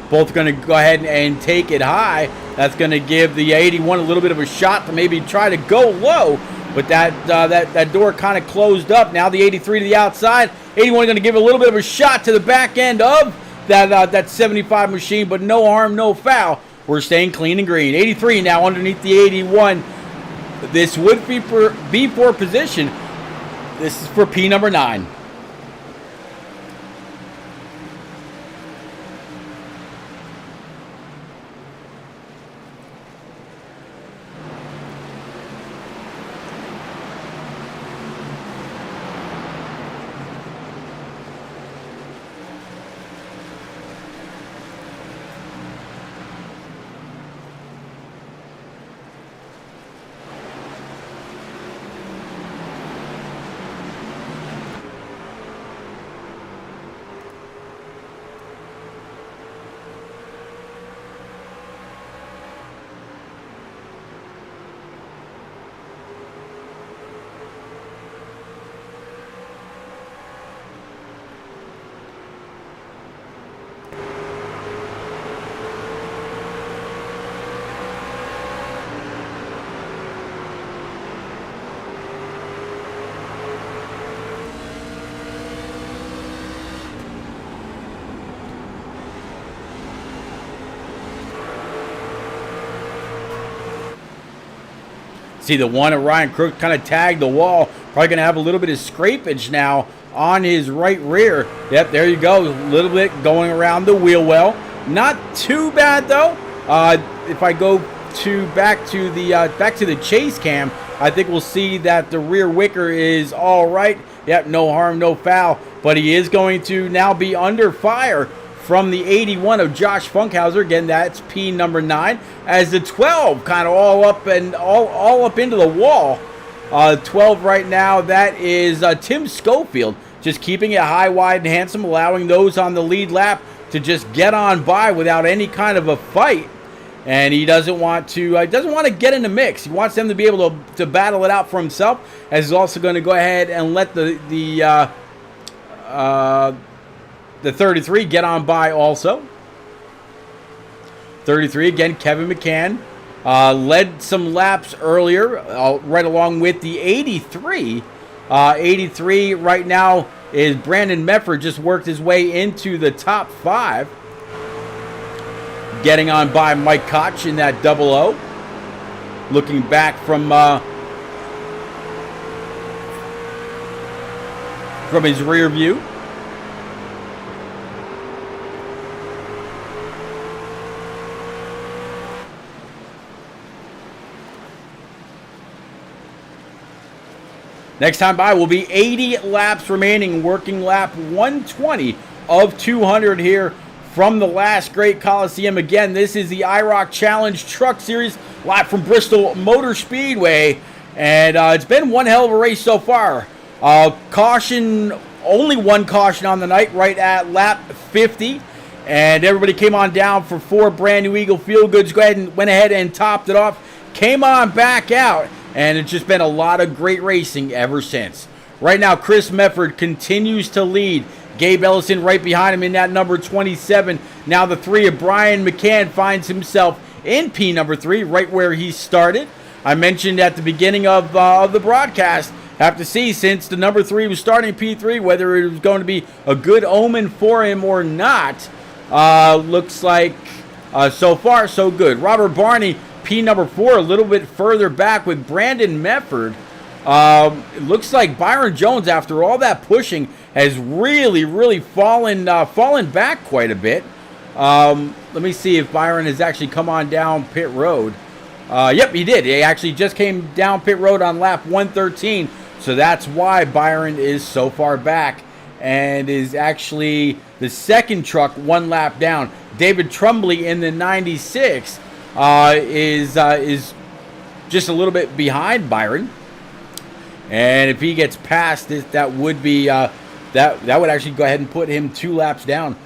[SPEAKER 4] Both going to go ahead and take it high. That's going to give the 81 a little bit of a shot to maybe try to go low. But that door kind of closed up. Now the 83 to the outside. 81 going to give a little bit of a shot to the back end of that 75 machine. But no harm, no foul. We're staying clean and green. 83 now underneath the 81. This would be for B4 position. This is for P number 9. See the one of Ryan Crook kind of tagged the wall. Probably going to have a little bit of scrapage now on his right rear. Yep, there you go. A little bit going around the wheel well. Not too bad though. If I go back to the chase cam, I think we'll see that the rear wicker is all right. Yep, no harm, no foul. But he is going to now be under fire from the 81 of Josh Funkhauser. Again, that's P number 9. As the 12 kind of all up into the wall. 12 right now, that is Tim Schofield. Just keeping it high, wide, and handsome, allowing those on the lead lap to just get on by without any kind of a fight. And he doesn't want to get in the mix. He wants them to be able to battle it out for himself. As he's also going to go ahead and let the 33 get on by also. 33 again, Kevin McCann led some laps earlier, right along with the 83. 83 right now is Brandon Mefford just worked his way into the top 5. Getting on by Mike Koch in that double O. Looking back from his rear view. Next time by will be 80 laps remaining, working lap 120 of 200 here from the last great Coliseum. Again, this is the IROC Challenge Truck Series, live from Bristol Motor Speedway. And it's been one hell of a race so far. Caution, only one caution on the night, right at lap 50. And everybody came on down for 4 brand new Eagle Feel Goods. Went ahead and topped it off. Came on back out. And it's just been a lot of great racing ever since. Right now, Chris Mefford continues to lead. Gabe Ellison right behind him in that number 27. Now the 3 of Brian McCann finds himself in P number 3, right where he started. I mentioned at the beginning of the broadcast, have to see since the number 3 was starting P3, whether it was going to be a good omen for him or not. Looks like so far so good. Robert Barney, P number 4, a little bit further back with Brandon Mefford. It looks like Byron Jones, after all that pushing, has really fallen back quite a bit. Let me see if Byron has actually come on down pit road. Yep, he did. He actually just came down pit road on lap 113. So that's why Byron is so far back and is actually the second truck 1 lap down. David Trumbley in the 96 is just a little bit behind Byron. And if he gets past this, that would be that would actually go ahead and put him 2 laps down.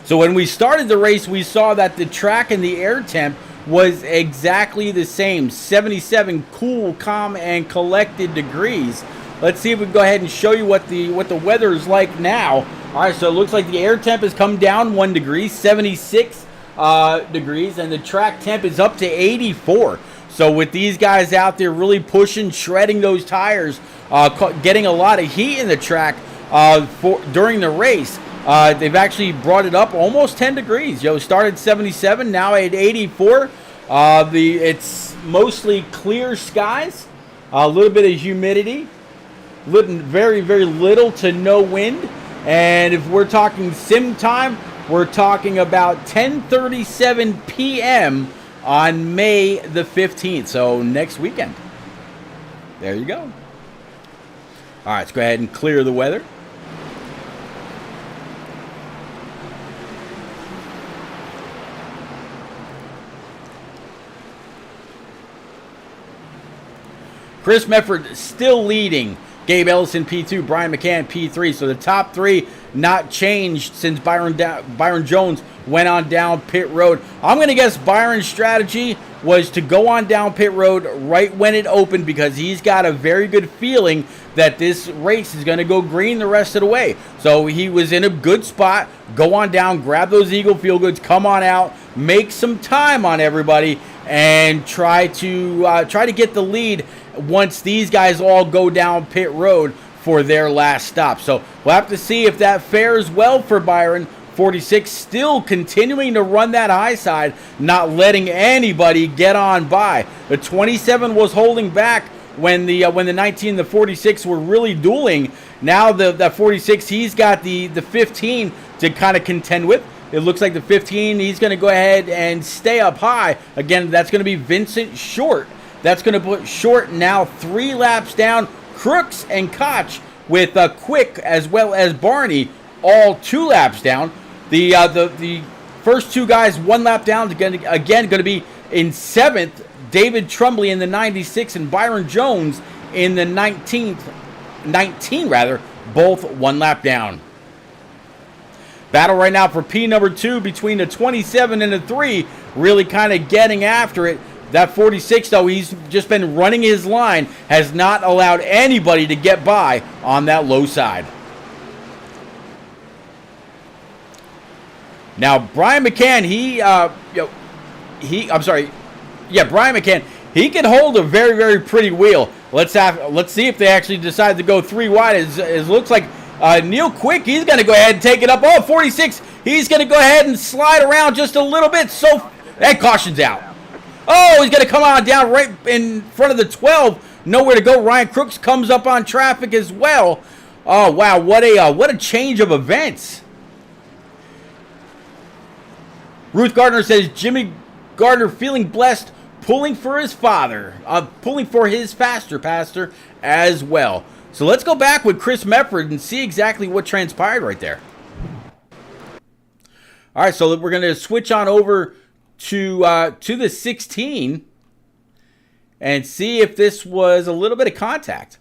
[SPEAKER 4] So when we started the race, we saw that the track and the air temp was exactly the same, 77 cool, calm, and collected degrees. Let's see if we can go ahead and show you what the weather is like now. All right, so it looks like the air temp has come down 1 degree, 76 degrees, and the track temp is up to 84. So with these guys out there really pushing, shredding those tires, getting a lot of heat in the track during the race. They've actually brought it up almost 10 degrees. Started 77, now at 84. It's mostly clear skies, a little bit of humidity, very little to no wind. And if we're talking sim time, we're talking about 10:37 p.m. on May the 15th. So next weekend. There you go. All right, let's go ahead and clear the weather. Chris Mefford still leading. Gabe Ellison P2, Brian McCann P3. So the top 3 not changed since Byron Jones went on down pit road. I'm going to guess Byron's strategy was to go on down pit road right when it opened because he's got a very good feeling that this race is going to go green the rest of the way. So he was in a good spot. Go on down, grab those Eagle Feel Goods, come on out, make some time on everybody, and try to get the lead once these guys all go down pit road for their last stop. So we'll have to see if that fares well for Byron. 46 still continuing to run that high side, not letting anybody get on by. The 27 was holding back when the 19 and the 46 were really dueling. Now that 46, he's got the 15 to kind of contend with. It looks like the 15, he's going to go ahead and stay up high. Again, that's going to be Vincent Short. That's going to put Short now 3 laps down. Crooks and Koch with Quick as well as Barney all 2 laps down. The first 2 guys 1 lap down again going to be in 7th. David Trumbley in the 96 and Byron Jones in the 19 both 1 lap down. Battle right now for P number 2 between the 27 and the 3, really kind of getting after it. That 46, though, he's just been running his line, has not allowed anybody to get by on that low side. Now, Brian McCann, Brian McCann, he can hold a very, very pretty wheel. Let's see if they actually decide to go 3 wide. It looks like Neil Quick, he's going to go ahead and take it up. Oh, 46, he's going to go ahead and slide around just a little bit. So that caution's out. Oh, he's going to come on down right in front of the 12. Nowhere to go. Ryan Crooks comes up on traffic as well. Oh, wow, what a change of events. Ruth Gardner says, Jimmy Gardner feeling blessed, pulling for his father, pulling for his faster pastor as well. So let's go back with Chris Mefford and see exactly what transpired right there. All right, so we're going to switch on over to the 16 and see if this was a little bit of contact.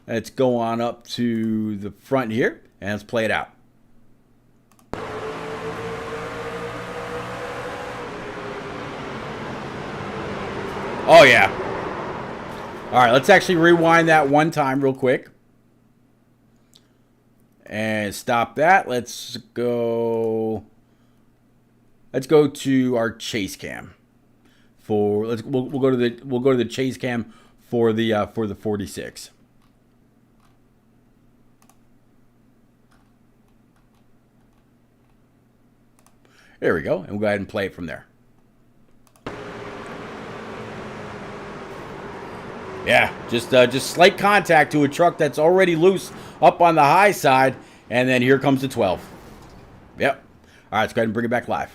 [SPEAKER 4] Let's go on up to the front here and let's play it out. Oh, yeah. All right, let's actually rewind that one time real quick. And stop that. Let's go to our chase cam. We'll go to the chase cam for the 46. There we go. And we'll go ahead and play it from there. Yeah, just slight contact to a truck that's already loose up on the high side, and then here comes the 12. Yep. All right, let's go ahead and bring it back live.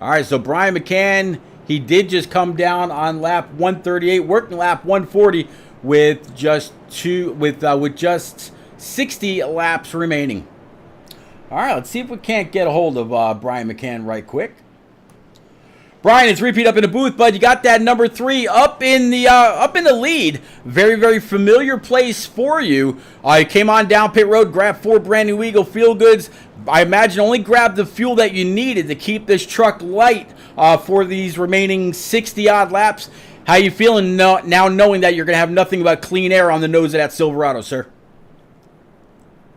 [SPEAKER 4] All right, so Brian McCann, he did just come down on lap 138, working lap 140 with just 60 laps remaining. All right, let's see if we can't get a hold of Brian McCann right quick. Brian, it's repeat up in the booth, bud. You got that number 3 up in the lead. Very, very familiar place for you. You came on down pit road, grabbed 4 brand new Eagle Fuel Goods. I imagine only grabbed the fuel that you needed to keep this truck light for these remaining 60-odd laps. How you feeling now knowing that you're going to have nothing but clean air on the nose of that Silverado, sir?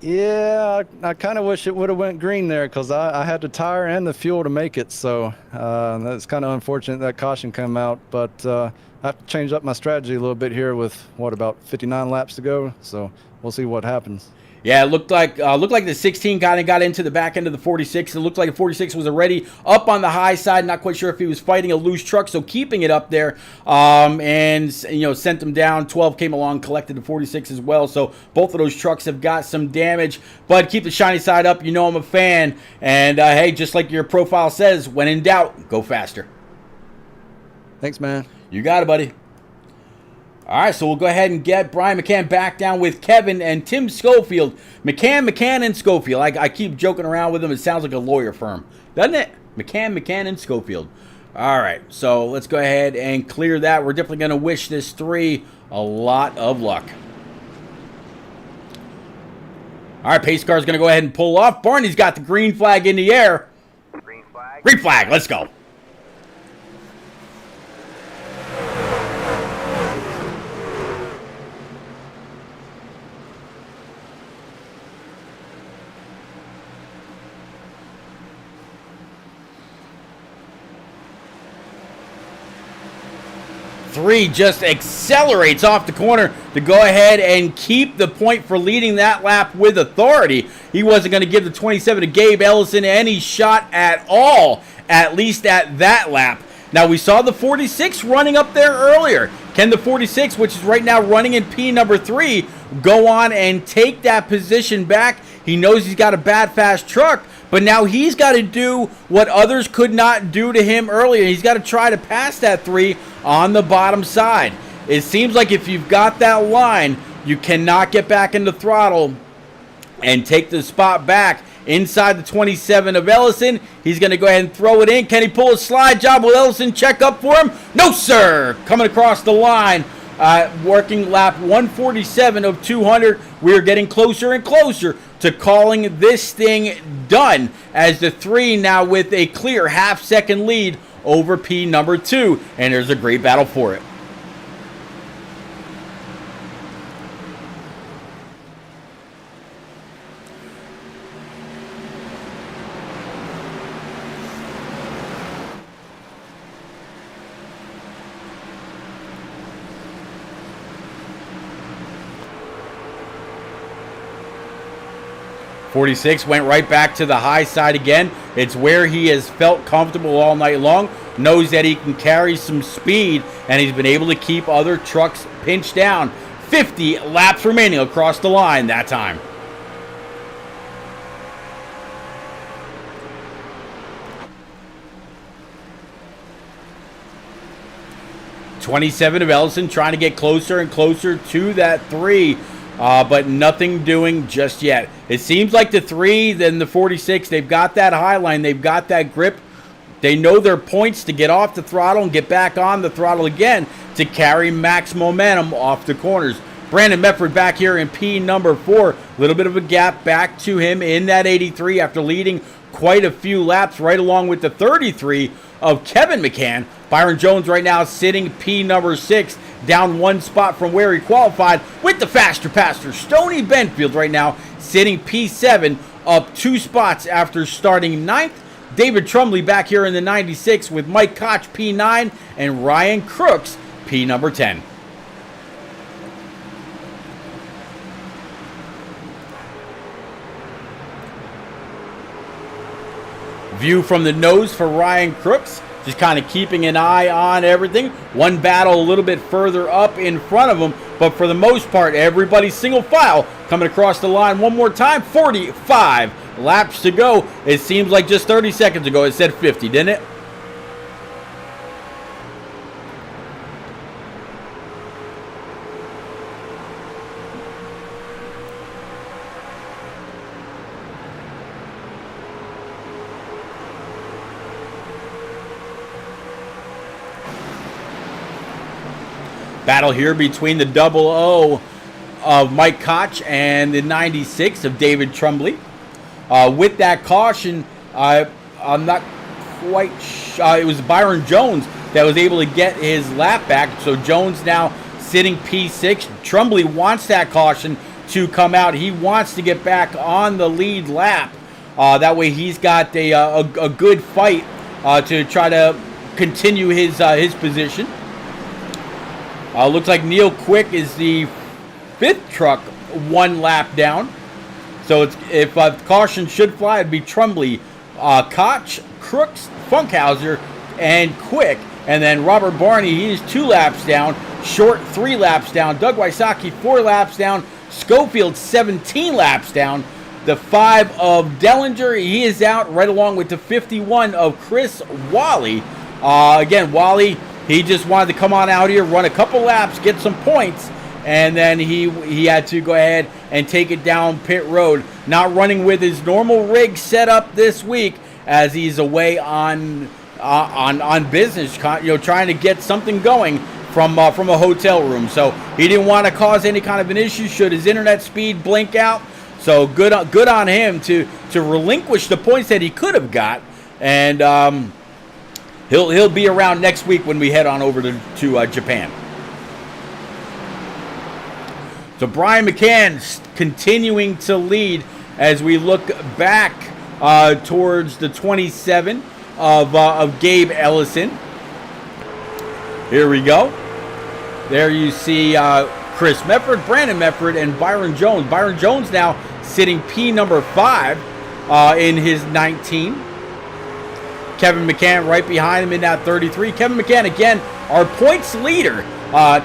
[SPEAKER 6] Yeah, I kind of wish it would have went green there because I had the tire and the fuel to make it. So that's kind of unfortunate that caution came out. But I have to change up my strategy a little bit here with, about 59 laps to go. So we'll see what happens.
[SPEAKER 4] Yeah, it looked like the 16 kind of got into the back end of the 46. It looked like the 46 was already up on the high side. Not quite sure if he was fighting a loose truck, so keeping it up there and sent them down. 12 came along, collected the 46 as well. So both of those trucks have got some damage. But keep the shiny side up. You know I'm a fan. And hey, just like your profile says, when in doubt, go faster.
[SPEAKER 6] Thanks, man.
[SPEAKER 4] You got it, buddy. All right, so we'll go ahead and get Brian McCann back down with Kevin and Tim Schofield. McCann, and Schofield. I keep joking around with them. It sounds like a lawyer firm, doesn't it? McCann, and Schofield. All right, so let's go ahead and clear that. We're definitely going to wish this 3 a lot of luck. All right, pace car is going to go ahead and pull off. Barney's got the green flag in the air.
[SPEAKER 7] Green flag.
[SPEAKER 4] Green flag, let's go. Three just accelerates off the corner to go ahead and keep the point for leading that lap with authority. He wasn't going to give the 27 to Gabe Ellison any shot at all, at least at that lap. Now, we saw the 46 running up there earlier. Can the 46, which is right now running in P number 3, go on and take that position back? He knows he's got a bad, fast truck, but now he's got to do what others could not do to him earlier. He's got to try to pass that 3 on the bottom side. It seems like if you've got that line, you cannot get back into throttle and take the spot back inside the 27 of Ellison. He's going to go ahead and throw it in. Can he pull a slide job? Will Ellison check up for him? No, sir. Coming across the line. Working lap 147 of 200. We're getting closer and closer to calling this thing done, as the 3 now with a clear half-second lead over P number 2. And there's a great battle for it. 46 went right back to the high side again. It's where he has felt comfortable all night long. Knows that he can carry some speed, and he's been able to keep other trucks pinched down. 50 laps remaining across the line that time. '27 of Ellison trying to get closer and closer to that 3. But nothing doing just yet. It seems like the 3, then the 46, they've got that high line, they've got that grip. They know their points to get off the throttle and get back on the throttle again to carry max momentum off the corners. Brandon Mefford back here in P number 4. A little bit of a gap back to him in that 83 after leading quite a few laps right along with the 33 of Kevin McCann. Byron Jones right now sitting P number 6, down 1 spot from where he qualified with the faster passer. Stoney Benfield right now sitting P7, up 2 spots after starting 9th. David Trumley back here in the 96 with Mike Koch P9 and Ryan Crooks P number 10. View from the nose for Ryan Crooks. Just kind of keeping an eye on everything. One battle a little bit further up in front of him, but for the most part, everybody's single file coming across the line one more time. 45 laps to go. It seems like just 30 seconds ago it said 50, didn't it? Battle here between the 00 of Mike Koch and the 96 of David Trumley. With that caution, I'm not quite sure. It was Byron Jones that was able to get his lap back. So Jones now sitting P6. Trumley wants that caution to come out. He wants to get back on the lead lap. That way he's got a good fight to try to continue his position. Looks like Neil Quick is the 5th truck 1 lap down. So it's, if caution should fly, it'd be Trumley, Koch, Crooks, Funkhauser, and Quick. And then Robert Barney, he is 2 laps down. Short 3 laps down. Doug Wysocki 4 laps down. Schofield 17 laps down. The 5 of Dellinger, he is out right along with the 51 of Chris Wally. Again, Wally, he just wanted to come on out here, run a couple laps, get some points, and then he had to go ahead and take it down pit road. Not running with his normal rig set up this week as he's away on business, trying to get something going from a hotel room. So he didn't want to cause any kind of an issue should his internet speed blink out. So good on him to relinquish the points that he could have got, and He'll be around next week when we head on over to Japan. So Brian McCann continuing to lead as we look back towards the 27 of Gabe Ellison. Here we go. There you see Chris Mefford, Brandon Mefford, and Byron Jones. Byron Jones now sitting P number 5 in his 19. Kevin McCann right behind him in that 33. Kevin McCann, again, our points leader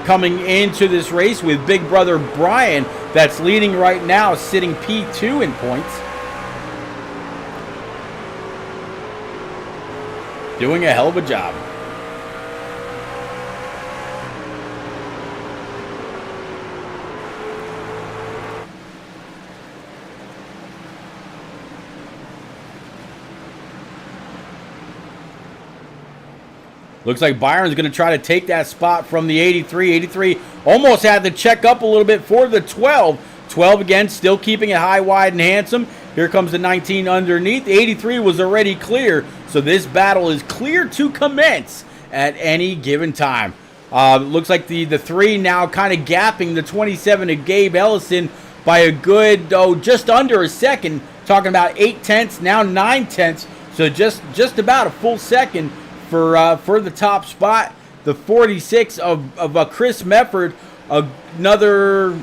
[SPEAKER 4] coming into this race with big brother Brian that's leading right now, sitting P2 in points. Doing a hell of a job. Looks like Byron's going to try to take that spot from the 83. 83 almost had to check up a little bit for the 12. 12 again, still keeping it high, wide, and handsome. Here comes the 19 underneath. The 83 was already clear, so this battle is clear to commence at any given time. Looks like the 3 now kind of gapping the 27 of Gabe Ellison by a good, just under a second. Talking about 8/10, now 9/10, so just about a full second for the top spot. The 46 of Chris Mefford, another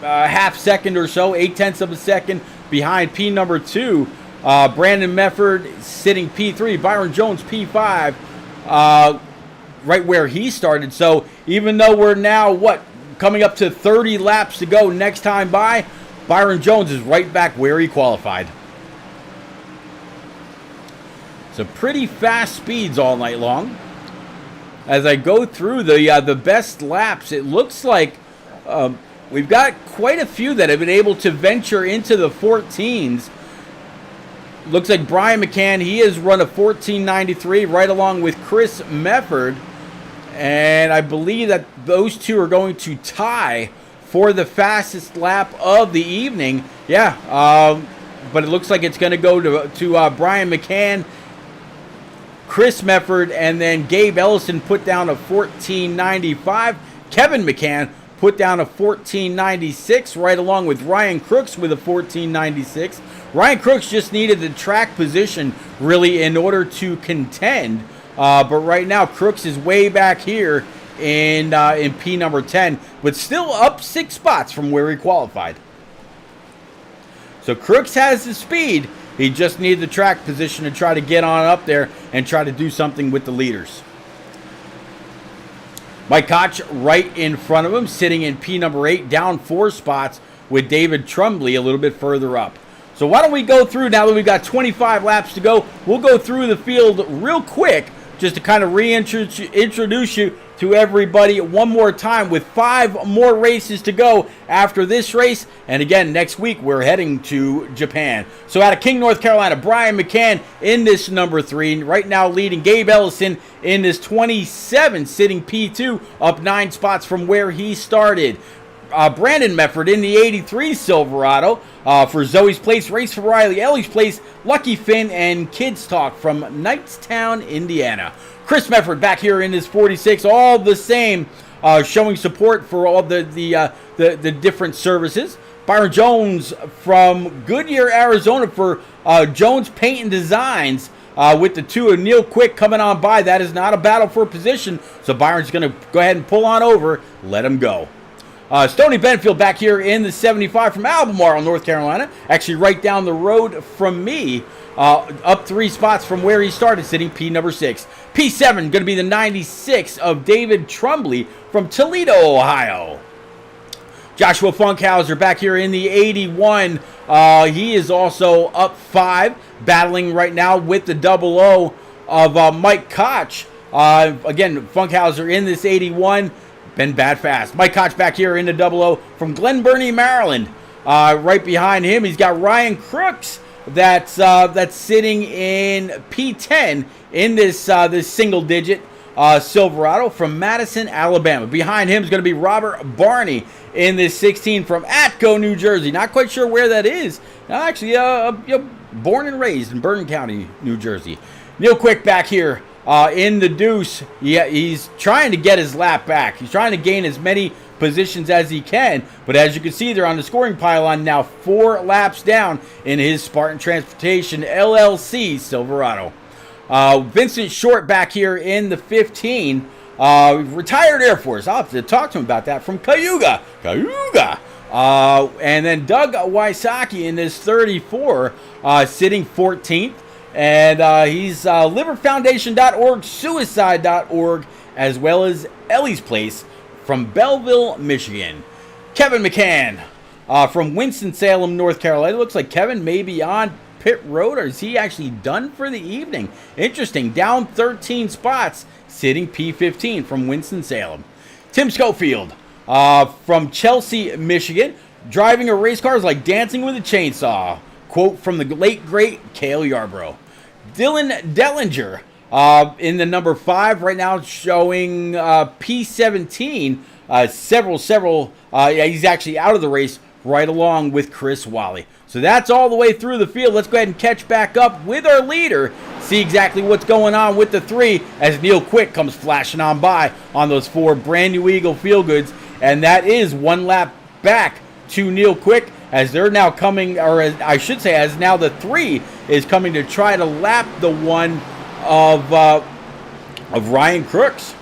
[SPEAKER 4] half second or so, 8/10 of a second behind P number 2. Brandon Mefford sitting P3, Byron Jones P5, right where he started. So even though we're now coming up to 30 laps to go next time by, Byron Jones is right back where he qualified. So pretty fast speeds all night long. As I go through the best laps, it looks like we've got quite a few that have been able to venture into the 14s. Looks like Brian McCann, he has run a 14.93 right along with Chris Mefford. And I believe that those two are going to tie for the fastest lap of the evening. Yeah, but it looks like it's going to go to Brian McCann, Chris Mefford, and then Gabe Ellison put down a 14.95. Kevin McCann put down a 14.96 right along with Ryan Crooks with a 14.96. Ryan Crooks just needed the track position really in order to contend. But right now, Crooks is way back here in P number 10, but still up 6 spots from where he qualified. So Crooks has the speed. He just needed the track position to try to get on up there and try to do something with the leaders. Mike Koch right in front of him, sitting in P number 8, down 4 spots with David Trumbley a little bit further up. So why don't we go through, now that we've got 25 laps to go, we'll go through the field real quick just to kind of reintroduce you to everybody one more time with 5 more races to go after this race. And again, next week we're heading to Japan. So out of King, North Carolina, Brian McCann in this number 3, right now leading Gabe Ellison in this 27, sitting P2, up 9 spots from where he started. Brandon Mefford in the 83 Silverado. For Zoe's Place, Race for Riley, Ellie's Place, Lucky Finn, and Kids Talk from Knightstown, Indiana. Chris Mefford back here in his 46, all the same, showing support for all the different services. Byron Jones from Goodyear, Arizona for Jones Paint and Designs. With the 2 of Neil Quick coming on by. That is not a battle for position, so Byron's going to go ahead and pull on over, let him go. Stoney Benfield back here in the 75 from Albemarle, North Carolina. Actually right down the road from me. Up 3 spots from where he started, sitting P number 6. P7 going to be the 96 of David Trumbley from Toledo, Ohio. Joshua Funkhauser back here in the 81. He is also up 5, battling right now with the 00 of Mike Koch. Again, Funkhauser in this 81. Been bad fast. Mike Koch back here in the 00 from Glen Burnie, Maryland. Right behind him, he's got Ryan Crooks that's sitting in P10 in this single-digit Silverado from Madison, Alabama. Behind him is going to be Robert Barney in this 16 from Atco, New Jersey. Not quite sure where that is. Actually, born and raised in Bergen County, New Jersey. Neil Quick back here. In the deuce, he's trying to get his lap back. He's trying to gain as many positions as he can. But as you can see, they're on the scoring pylon now, 4 laps down in his Spartan Transportation LLC Silverado. Vincent Short back here in the 15. Retired Air Force. I'll have to talk to him about that, from Cayuga. And then Doug Wysocki in this 34, sitting 14th. And he's liverfoundation.org, suicide.org, as well as Ellie's Place from Belleville, Michigan. Kevin McCann from Winston-Salem, North Carolina. Looks like Kevin may be on pit road, or is he actually done for the evening? Interesting. Down 13 spots, sitting P15 from Winston-Salem. Tim Schofield from Chelsea, Michigan. Driving a race car is like dancing with a chainsaw. Quote from the late, great Cale Yarborough. Dylan Dellinger In the number 5 right now, showing P17. He's actually out of the race right along with Chris Wally. So that's all the way through the field. Let's go ahead and catch back up with our leader, see exactly what's going on with the 3 as Neil Quick comes flashing on by on those 4 brand new Eagle Feel Goods. And that is 1 lap back to Neil Quick as they're now coming, or as I should say, as now the 3 is coming to try to lap the 1 of Ryan Crooks.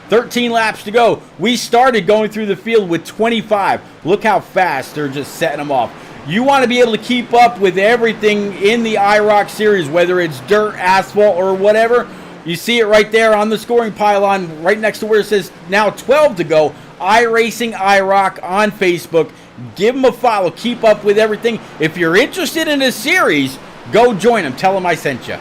[SPEAKER 4] 13 laps to go. We started going through the field with 25. Look how fast they're just setting them off. You want to be able to keep up with everything in the IROC series, whether it's dirt, asphalt, or whatever. You see it right there on the scoring pylon, right next to where it says now 12 to go. iRacing IROC on Facebook. Give them a follow. Keep up with everything. If you're interested in a series, go join them. Tell them I sent you.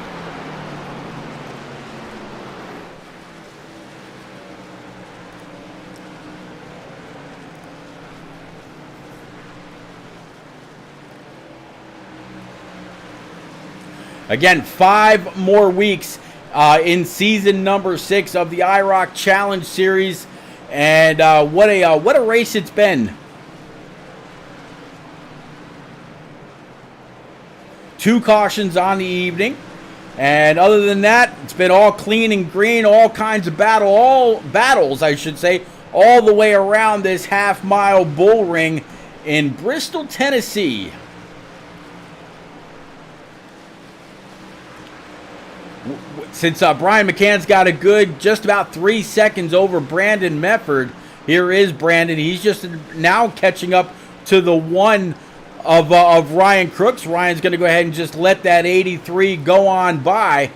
[SPEAKER 4] Again, 5 more weeks in season number 6 of the IROC Challenge Series, and what a race it's been. 2 cautions on the evening, and other than that, it's been all clean and green, all kinds of battles, I should say, all the way around this half-mile bull ring in Bristol, Tennessee. Since Brian McCann's got a good just about 3 seconds over Brandon Mefford, here is Brandon. He's just now catching up to the 1 of Ryan Crooks. Ryan's going to go ahead and just let that 83 go on by.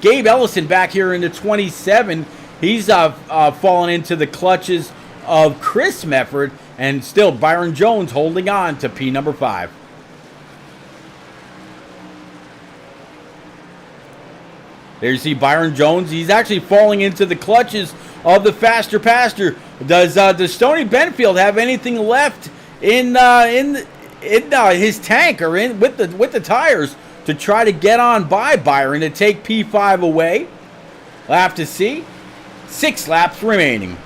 [SPEAKER 4] Gabe Ellison back here in the 27. He's fallen into the clutches of Chris Mefford, and still Byron Jones holding on to P number 5. There you see Byron Jones. He's actually falling into the clutches of the faster pastor. Does Stoney Benfield have anything left in his tank or with the tires to try to get on by Byron to take P5 away? We'll have to see. 6 laps remaining.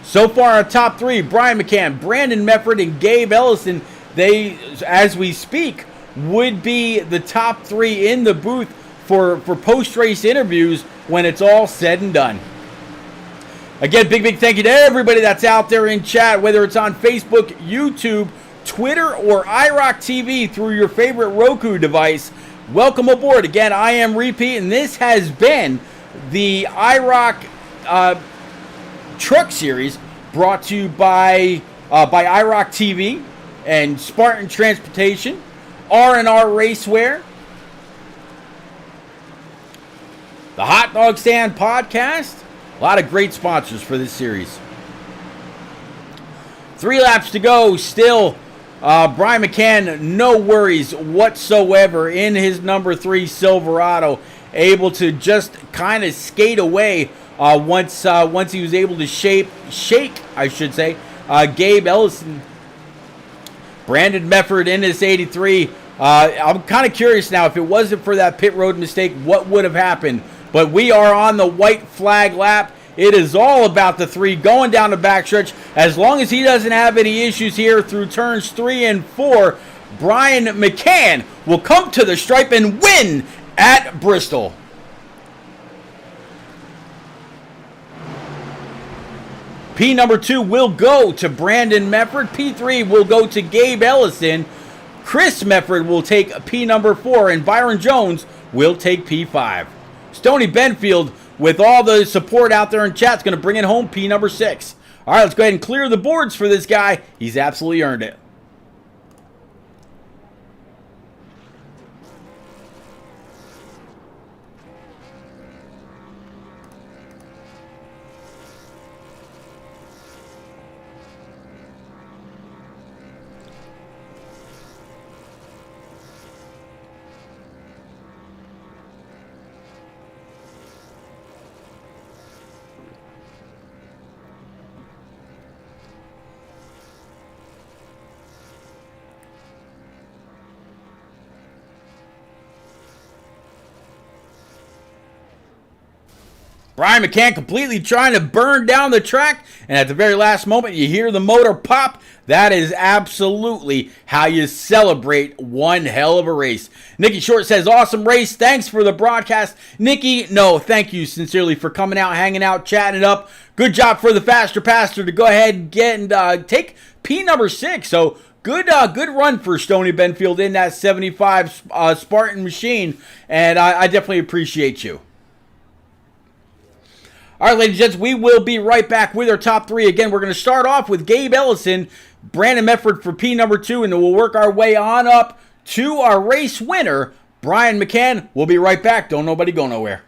[SPEAKER 4] So far, our top 3: Brian McCann, Brandon Mefford, and Gabe Ellison. They, as we speak, would be the top 3 in the booth for post-race interviews when it's all said and done. Again, big thank you to everybody that's out there in chat, whether it's on Facebook, YouTube, Twitter, or IROC TV through your favorite Roku device. Welcome aboard. Again, I am Repeat, and this has been the IROC Truck Series brought to you by IROC TV and Spartan Transportation, R&R Racewear, the Hot Dog Stand Podcast. A lot of great sponsors for this series. 3 laps to go. Still, Brian McCann, no worries whatsoever in his number 3 Silverado. Able to just kind of skate away once he was able to shake, I should say, Gabe Ellison. Brandon Mefford in his 83. I'm kind of curious now, if it wasn't for that pit road mistake, what would have happened? But we are on the white flag lap. It is all about the 3 going down the backstretch. As long as he doesn't have any issues here through turns 3 and 4, Brian McCann will come to the stripe and win at Bristol. P number 2 will go to Brandon Mefford. P3 will go to Gabe Ellison. Chris Mefford will take P number 4, and Byron Jones will take P5. Stoney Benfield, with all the support out there in chat, is going to bring it home P number 6. All right, let's go ahead and clear the boards for this guy. He's absolutely earned it. Brian McCann completely trying to burn down the track, and at the very last moment, you hear the motor pop. That is absolutely how you celebrate one hell of a race. Nikki Short says, awesome race. Thanks for the broadcast. Nikki, no, thank you sincerely for coming out, hanging out, chatting it up. Good job for the Faster Pastor to go ahead and get and take P number 6. So good run for Stoney Benfield in that 75 Spartan machine, and I definitely appreciate you. All right, ladies and gents, we will be right back with our top 3. Again, we're going to start off with Gabe Ellison, Brandon Medford for P number 2, and then we'll work our way on up to our race winner, Brian McCann. We'll be right back. Don't nobody go nowhere.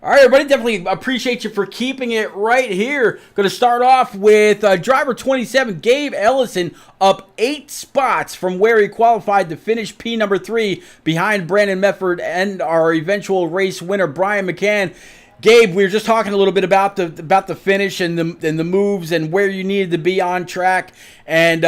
[SPEAKER 4] All right, everybody, definitely appreciate you for keeping it right here. Going to start off with driver 27, Gabe Ellison, up 8 spots from where he qualified to finish P number 3 behind Brandon Medford and our eventual race winner, Brian McCann. Gabe, we were just talking a little bit about the finish and the moves and where you needed to be on track. And,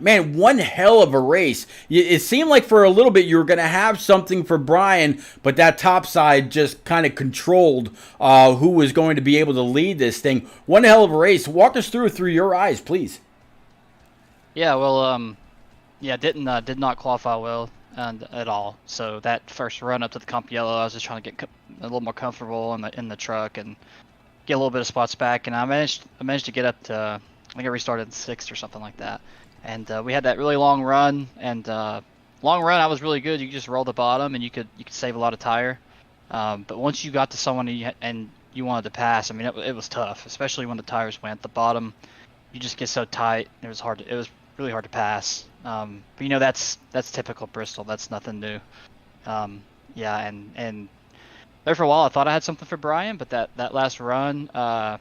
[SPEAKER 4] man, one hell of a race. It seemed like for a little bit you were going to have something for Brian, but that top side just kind of controlled who was going to be able to lead this thing. One hell of a race. Walk us through your eyes, please.
[SPEAKER 7] Yeah, well, did not qualify well at all. So that first run up to the Comp Yellow, I was just trying to get a little more comfortable in the truck and get a little bit of spots back. And I managed to get up to, I think I restarted in 6th or something like that. And we had that really long run. And long run, I was really good. You could just roll the bottom and you could save a lot of tire. But once you got to someone and you wanted to pass, I mean, it was tough, especially when the tires went. The bottom, you just get so tight. It was really hard to pass. But you know, that's typical Bristol. That's nothing new. And there for a while I thought I had something for Brian, but that last run, I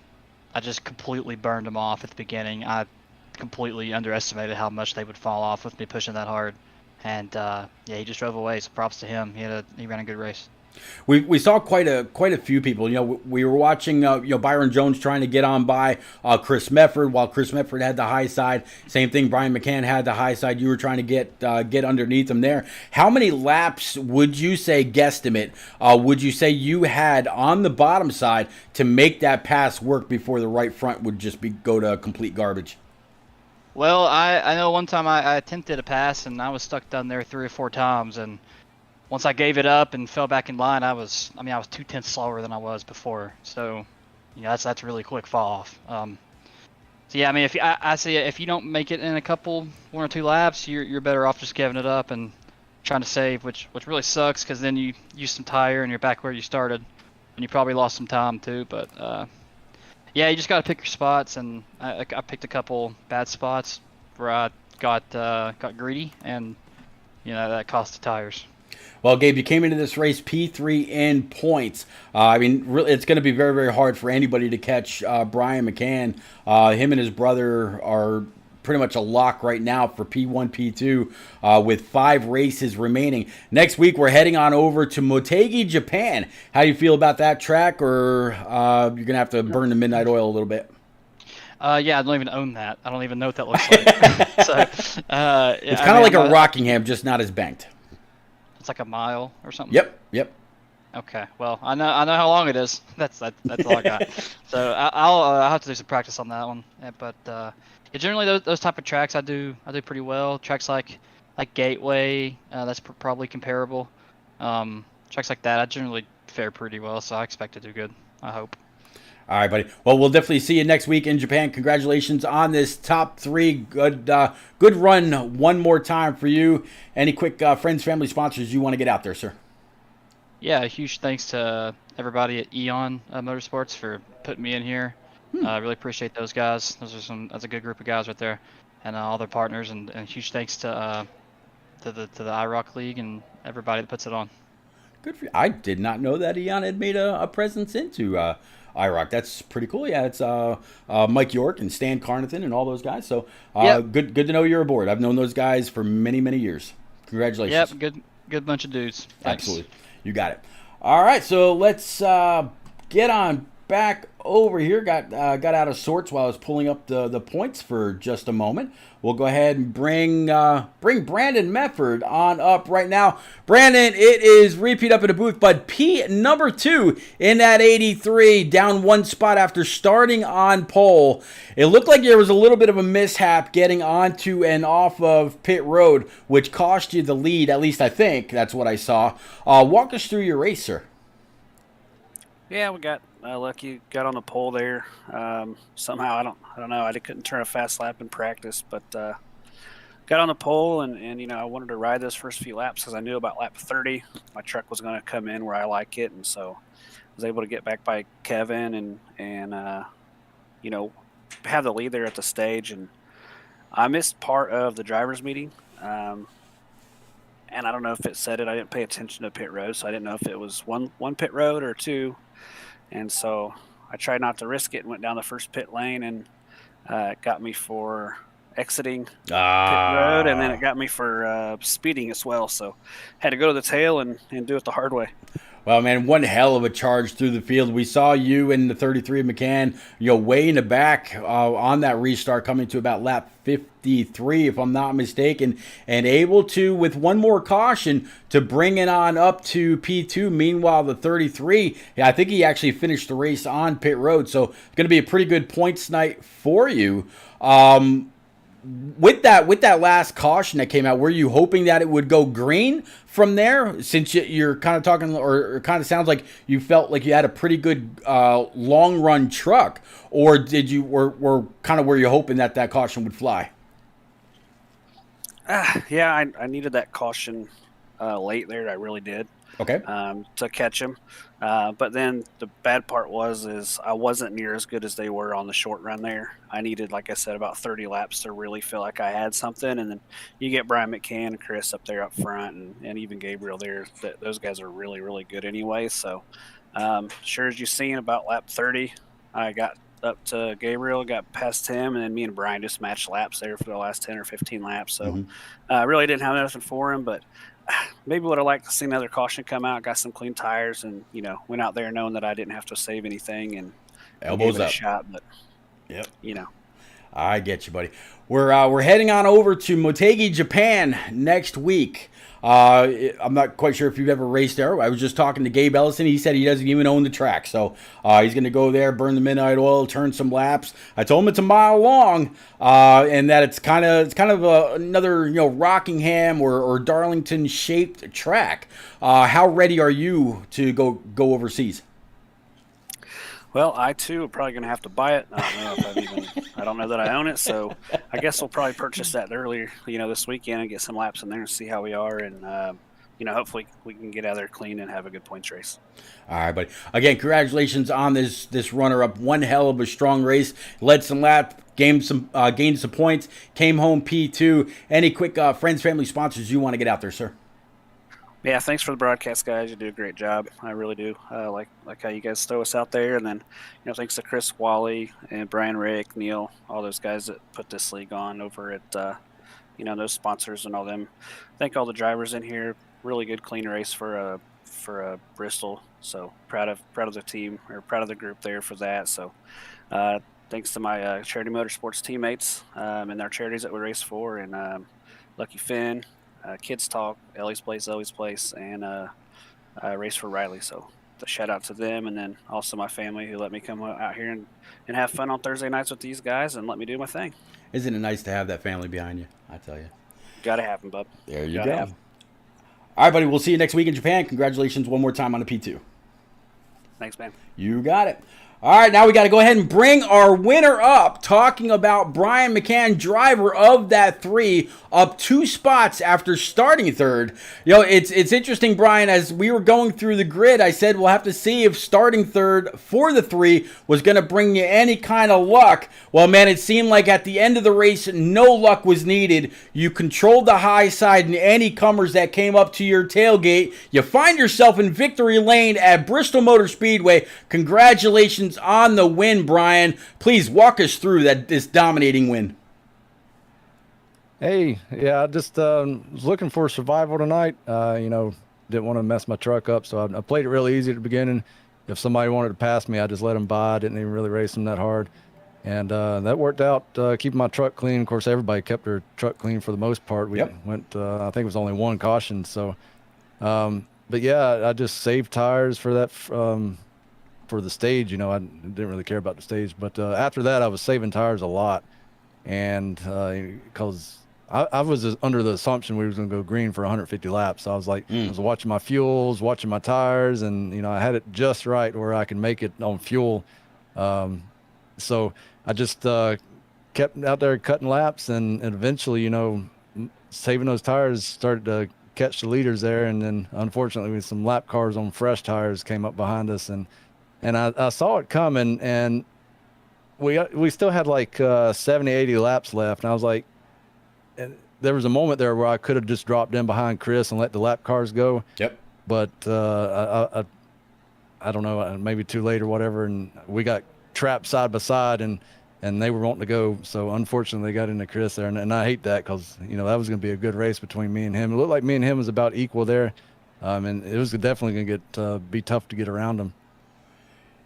[SPEAKER 7] just completely burned him off at the beginning. I completely underestimated how much they would fall off with me pushing that hard. And he just drove away. So props to him. He ran a good race.
[SPEAKER 4] We saw quite a few people. You know, we were watching Byron Jones trying to get on by Chris Medford, while Chris Medford had the high side. Same thing, Brian McCann had the high side. You were trying to get underneath him there. How many laps would you say, guesstimate, would you say you had on the bottom side to make that pass work before the right front would just go to complete garbage?
[SPEAKER 7] Well, I know one time I attempted a pass and I was stuck down there 3 or 4 times, and once I gave it up and fell back in line, I was 2/10 slower than I was before. So, you know, that's a really quick fall off. So yeah, I mean, I say if you don't make it in a couple 1 or 2 laps, you're better off just giving it up and trying to save, which really sucks because then you use some tire and you're back where you started, and you probably lost some time too. But yeah, you just got to pick your spots, and I picked a couple bad spots where I got greedy, and you know that cost the tires.
[SPEAKER 4] Well, Gabe, you came into this race P3 in points. I mean, really, it's going to be very, very hard for anybody to catch Brian McCann. Him and his brother are pretty much a lock right now for P1, P2 with 5 races remaining. Next week, we're heading on over to Motegi, Japan. How do you feel about that track, or you're going to have to burn the midnight oil a little bit?
[SPEAKER 7] Yeah, I don't even own that. I don't even know what that looks like. So,
[SPEAKER 4] it's kind of like a Rockingham, just not as banked.
[SPEAKER 7] It's like a mile or something.
[SPEAKER 4] Yep.
[SPEAKER 7] Okay. Well, I know how long it is. That's all I got. So I'll have to do some practice on that one. Yeah, but yeah, generally those type of tracks I do pretty well. Tracks like Gateway, that's probably comparable. Tracks like that I generally fare pretty well, so I expect to do good. I hope.
[SPEAKER 4] All right, buddy. Well, we'll definitely see you next week in Japan. Congratulations on this top 3. Good run one more time for you. Any quick friends, family, sponsors you want to get out there, sir?
[SPEAKER 7] Yeah, a huge thanks to everybody at Eon Motorsports for putting me in here. I really appreciate those guys. That's a good group of guys right there, and all their partners. And huge thanks to the IROC League and everybody that puts it on.
[SPEAKER 4] Good for you. I did not know that Eon had made a presence into IROC. That's pretty cool. Yeah, it's Mike York and Stan Carnathan and all those guys. So good to know you're aboard. I've known those guys for many, many years. Congratulations.
[SPEAKER 7] Yep, good bunch of dudes. Thanks.
[SPEAKER 4] Absolutely. You got it. All right, so let's get on back over here. Got out of sorts while I was pulling up the points for just a moment. We'll go ahead and bring Brandon Mefford on up right now. Brandon, it is repeat up in the booth, but number 2 in that 83, down 1 spot after starting on pole. It looked like there was a little bit of a mishap getting onto and off of pit road, which cost you the lead. At least I think that's what I saw. Walk us through your race, sir.
[SPEAKER 8] Yeah, we got lucky. Got on the pole there. Somehow I don't know. I couldn't turn a fast lap in practice, but got on the pole and I wanted to ride those first few laps because I knew about lap 30 my truck was going to come in where I like it, and so I was able to get back by Kevin and have the lead there at the stage. And I missed part of the drivers meeting. And I don't know if it said it. I didn't pay attention to pit road, so I didn't know if it was one pit road or 2. And so I tried not to risk it and went down the first pit lane, and it got me for exiting pit road, and then it got me for speeding as well. So had to go to the tail and do it the hard way.
[SPEAKER 4] Well, man, one hell of a charge through the field. We saw you in the 33 McCann, way in the back on that restart, coming to about lap 53, if I'm not mistaken, and able to, with one more caution, to bring it on up to P2. Meanwhile, the 33, I think he actually finished the race on pit road, so it's going to be a pretty good points night for you. With that last caution that came out, were you hoping that it would go green from there? Since you're kind of talking, or kind of sounds like you felt like you had a pretty good long run truck, or did you were kind of were you hoping that caution would fly?
[SPEAKER 8] Yeah, I needed that caution late there. I really did.
[SPEAKER 4] Okay.
[SPEAKER 8] To catch him. But then the bad part is I wasn't near as good as they were on the short run there. I needed, like I said, about 30 laps to really feel like I had something. And then you get Brian McCann and Chris up there up front, and even Gabriel there. Those guys are really, really good anyway. So sure as you seen, about lap 30, I got up to Gabriel, got past him, and then me and Brian just matched laps there for the last 10 or 15 laps. So I really didn't have nothing for him, but maybe would have liked to see another caution come out, got some clean tires, and went out there knowing that I didn't have to save anything and
[SPEAKER 4] elbows
[SPEAKER 8] gave it
[SPEAKER 4] up
[SPEAKER 8] a shot. But
[SPEAKER 4] yep,
[SPEAKER 8] I
[SPEAKER 4] get you, buddy. We're heading on over to Motegi, Japan next week. I'm not quite sure if you've ever raced there. I was just talking to Gabe Ellison. He said he doesn't even own the track, so he's going to go there, burn the midnight oil, turn some laps. I told him it's a mile long, and that it's kind of another Rockingham or Darlington shaped track. How ready are you to go overseas?
[SPEAKER 8] Well, I too are probably going to have to buy it. I don't know that I own it, so I guess we'll probably purchase that earlier, this weekend and get some laps in there and see how we are, and hopefully we can get out of there clean and have a good points race.
[SPEAKER 4] All right, buddy. Again, congratulations on this runner-up. One hell of a strong race. Led some laps, gained some points, came home P2. Any quick friends, family, sponsors you want to get out there, sir?
[SPEAKER 8] Yeah, thanks for the broadcast, guys. You do a great job. I really do. Like how you guys throw us out there, and then thanks to Chris, Wally, and Brian, Rick, Neil, all those guys that put this league on over at those sponsors and all them. Thank all the drivers in here. Really good, clean race for Bristol. So proud of the team, or proud of the group there for that. So thanks to my Charity Motorsports teammates and our charities that we race for, and Lucky Finn, Kids Talk, Ellie's Place, Zoe's Place, and Race for Riley. So a shout out to them, and then also my family who let me come out here and have fun on Thursday nights with these guys and let me do my thing.
[SPEAKER 4] Isn't it nice to have that family behind you? I tell you.
[SPEAKER 8] Gotta have them, bub.
[SPEAKER 4] There you go. All right, buddy. We'll see you next week in Japan. Congratulations one more time on the P2.
[SPEAKER 8] Thanks, man.
[SPEAKER 4] You got it. All right, now we got to go ahead and bring our winner up, talking about Brian McCann, driver of that 3, up 2 spots after starting third. It's interesting, Brian, as we were going through the grid, I said we'll have to see if starting third for the 3 was going to bring you any kind of luck. Well, man, it seemed like at the end of the race, no luck was needed. You controlled the high side, and any comers that came up to your tailgate, you find yourself in victory lane at Bristol Motor Speedway. Congratulations on the win, Brian. Please walk us through this dominating win.
[SPEAKER 6] Hey, yeah, I just was looking for survival tonight. Didn't want to mess my truck up, so I played it really easy at the beginning. If somebody wanted to pass me, I just let them by. I didn't even really race them that hard. And that worked out, keeping my truck clean. Of course, everybody kept their truck clean for the most part. We went, I think it was only 1 caution. So, but yeah, I just saved tires for that, for the stage. I didn't really care about the stage. But after that, I was saving tires a lot. And because I was under the assumption we was going to go green for 150 laps. So I was like, I was watching my fuels, watching my tires, and, I had it just right where I could make it on fuel. So I just kept out there cutting laps, and eventually, saving those tires started to catch the leaders there. And then unfortunately, some lap cars on fresh tires came up behind us, and I saw it coming, and we still had like 70, 80 laps left. And I was like, and there was a moment there where I could have just dropped in behind Chris and let the lap cars go.
[SPEAKER 4] Yep.
[SPEAKER 6] But I don't know, maybe too late or whatever. And we got trapped side by side, and they were wanting to go. So unfortunately, they got into Chris there. And I hate that, because, that was going to be a good race between me and him. It looked like me and him was about equal there. And it was definitely going to be tough to get around him.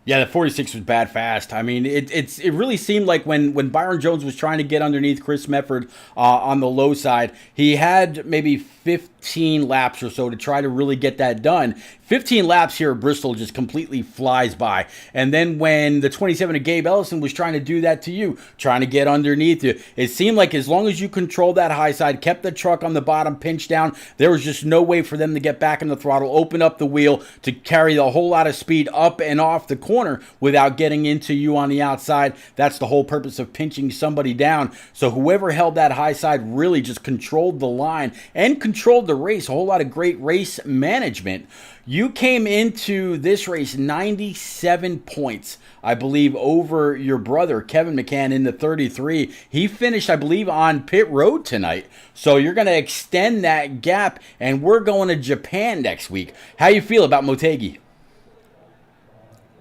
[SPEAKER 4] Yeah, the 46 was bad fast. I mean, it really seemed like when Byron Jones was trying to get underneath Chris Mefford on the low side, he had maybe 15 laps or so to try to really get that done. 15 laps here at Bristol just completely flies by. And then when the 27 of Gabe Ellison was trying to do that to you, trying to get underneath you, it seemed like as long as you controlled that high side, kept the truck on the bottom pinched down, there was just no way for them to get back in the throttle, open up the wheel to carry a whole lot of speed up and off the corner without getting into you on the outside. That's the whole purpose of pinching somebody down. So whoever held that high side really just controlled the line and controlled the race. A whole lot of great race management. You came into this race 97 points, I believe, over your brother, Kevin McCann, in the 33. He finished, I believe, on pit road tonight. So you're going to extend that gap, and we're going to Japan next week. How you feel about Motegi?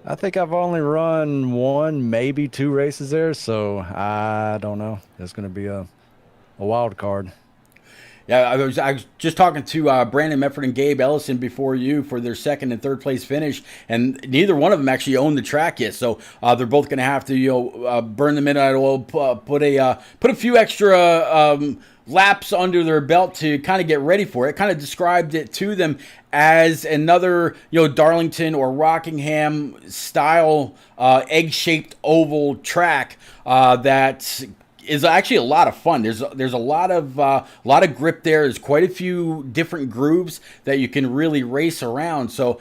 [SPEAKER 6] I think I've only run 1, maybe 2 races there, so I don't know. It's going to be a wild card.
[SPEAKER 4] Yeah, I was just talking to Brandon Mefford and Gabe Ellison before you for their 2nd and 3rd place finish, and neither one of them actually own the track yet. So they're both going to have to burn the midnight oil, put a few extra laps under their belt to kind of get ready for it. Kind of described it to them as another Darlington or Rockingham style egg-shaped oval track that is actually a lot of fun. There's a lot of grip there. There's quite a few different grooves that you can really race around. So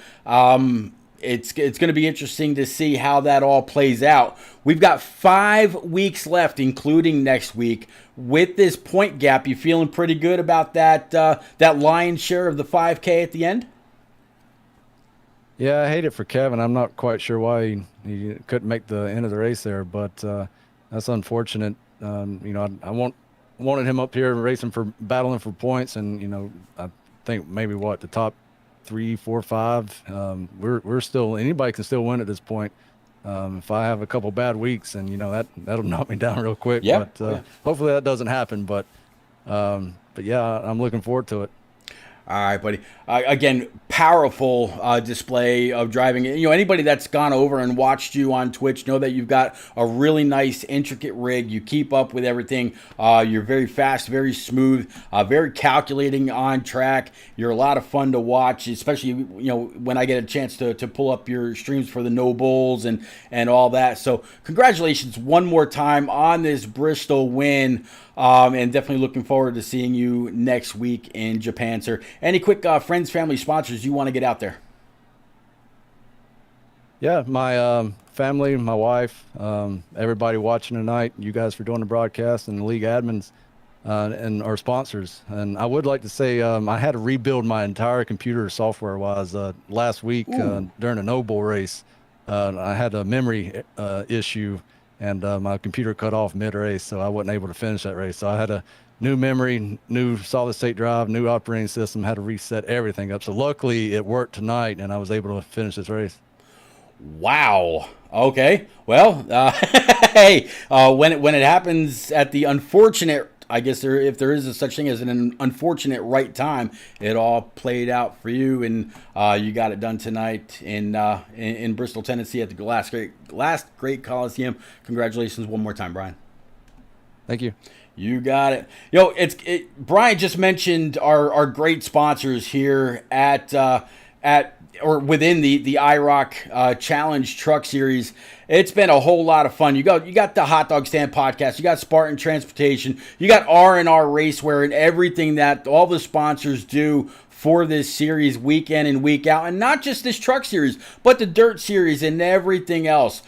[SPEAKER 4] it's going to be interesting to see how that all plays out. We've got 5 weeks left, including next week. With this point gap, you feeling pretty good about that lion's share of the 5K at the end?
[SPEAKER 6] Yeah, I hate it for Kevin. I'm not quite sure why he couldn't make the end of the race there, but that's unfortunate. I wanted him up here racing battling for points, and I think maybe the top 3, 4, 5. We're still, anybody can still win at this point. If I have a couple bad weeks, and that'll knock me down real quick.
[SPEAKER 4] Yeah.
[SPEAKER 6] But hopefully that doesn't happen. But yeah, I'm looking forward to it.
[SPEAKER 4] All right, buddy. Again, powerful display of driving. Anybody that's gone over and watched you on Twitch know that you've got a really nice, intricate rig. You keep up with everything. You're very fast, very smooth, very calculating on track. You're a lot of fun to watch, especially when I get a chance to pull up your streams for the No Bulls and all that. So congratulations one more time on this Bristol win. And definitely looking forward to seeing you next week in Japan, sir. Any quick friends, family, sponsors you want to get out there?
[SPEAKER 6] Yeah, my family, my wife, everybody watching tonight, you guys for doing the broadcast, and the league admins, and our sponsors. And I would like to say I had to rebuild my entire computer software-wise last week during a No Bull race. I had a memory issue, and my computer cut off mid-race, so I wasn't able to finish that race. So I had a new memory, new solid-state drive, new operating system, had to reset everything up. So luckily it worked tonight, and I was able to finish this race.
[SPEAKER 4] Wow. Okay. Well, hey, when it happens at the unfortunate, I guess if there is a such thing as an unfortunate right time, it all played out for you, and you got it done tonight in Bristol, Tennessee at the Last Great Coliseum. Congratulations one more time, Brian.
[SPEAKER 6] Thank you.
[SPEAKER 4] You got it. Brian just mentioned our great sponsors here at or within the IROC Challenge Truck Series. It's been a whole lot of fun. You got the Hot Dog Stand Podcast, you got Spartan Transportation, you got R&R Racewear, and everything that all the sponsors do for this series week in and week out. And not just this truck series, but the dirt series and everything else.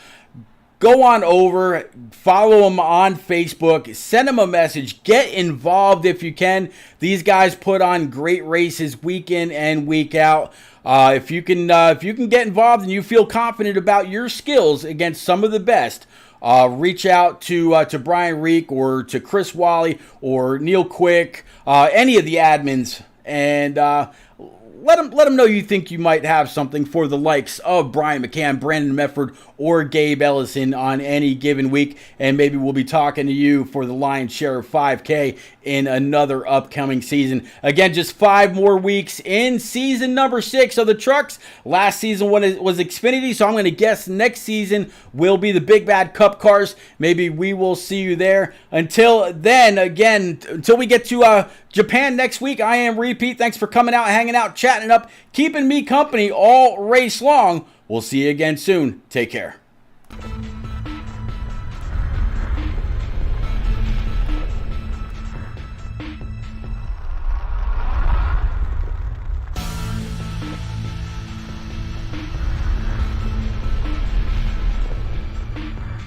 [SPEAKER 4] Go on over, follow them on Facebook, send them a message, get involved if you can. These guys put on great races week in and week out. If you can get involved and you feel confident about your skills against some of the best, reach out to Brian Reek or to Chris Wally or Neil Quick, any of the admins, and let them know you think you might have something for the likes of Brian McCann, Brandon Medford, or Gabe Ellison on any given week. And maybe we'll be talking to you for the lion's share of 5K in another upcoming season. Again, just 5 more weeks in season number 6 of the trucks. Last season was Xfinity, so I'm going to guess next season will be the Big Bad Cup cars. Maybe we will see you there. Until then, again, until we get to Japan next week, I am Repeat. Thanks for coming out, hanging out, chatting it up, keeping me company all race long. We'll see you again soon. Take care.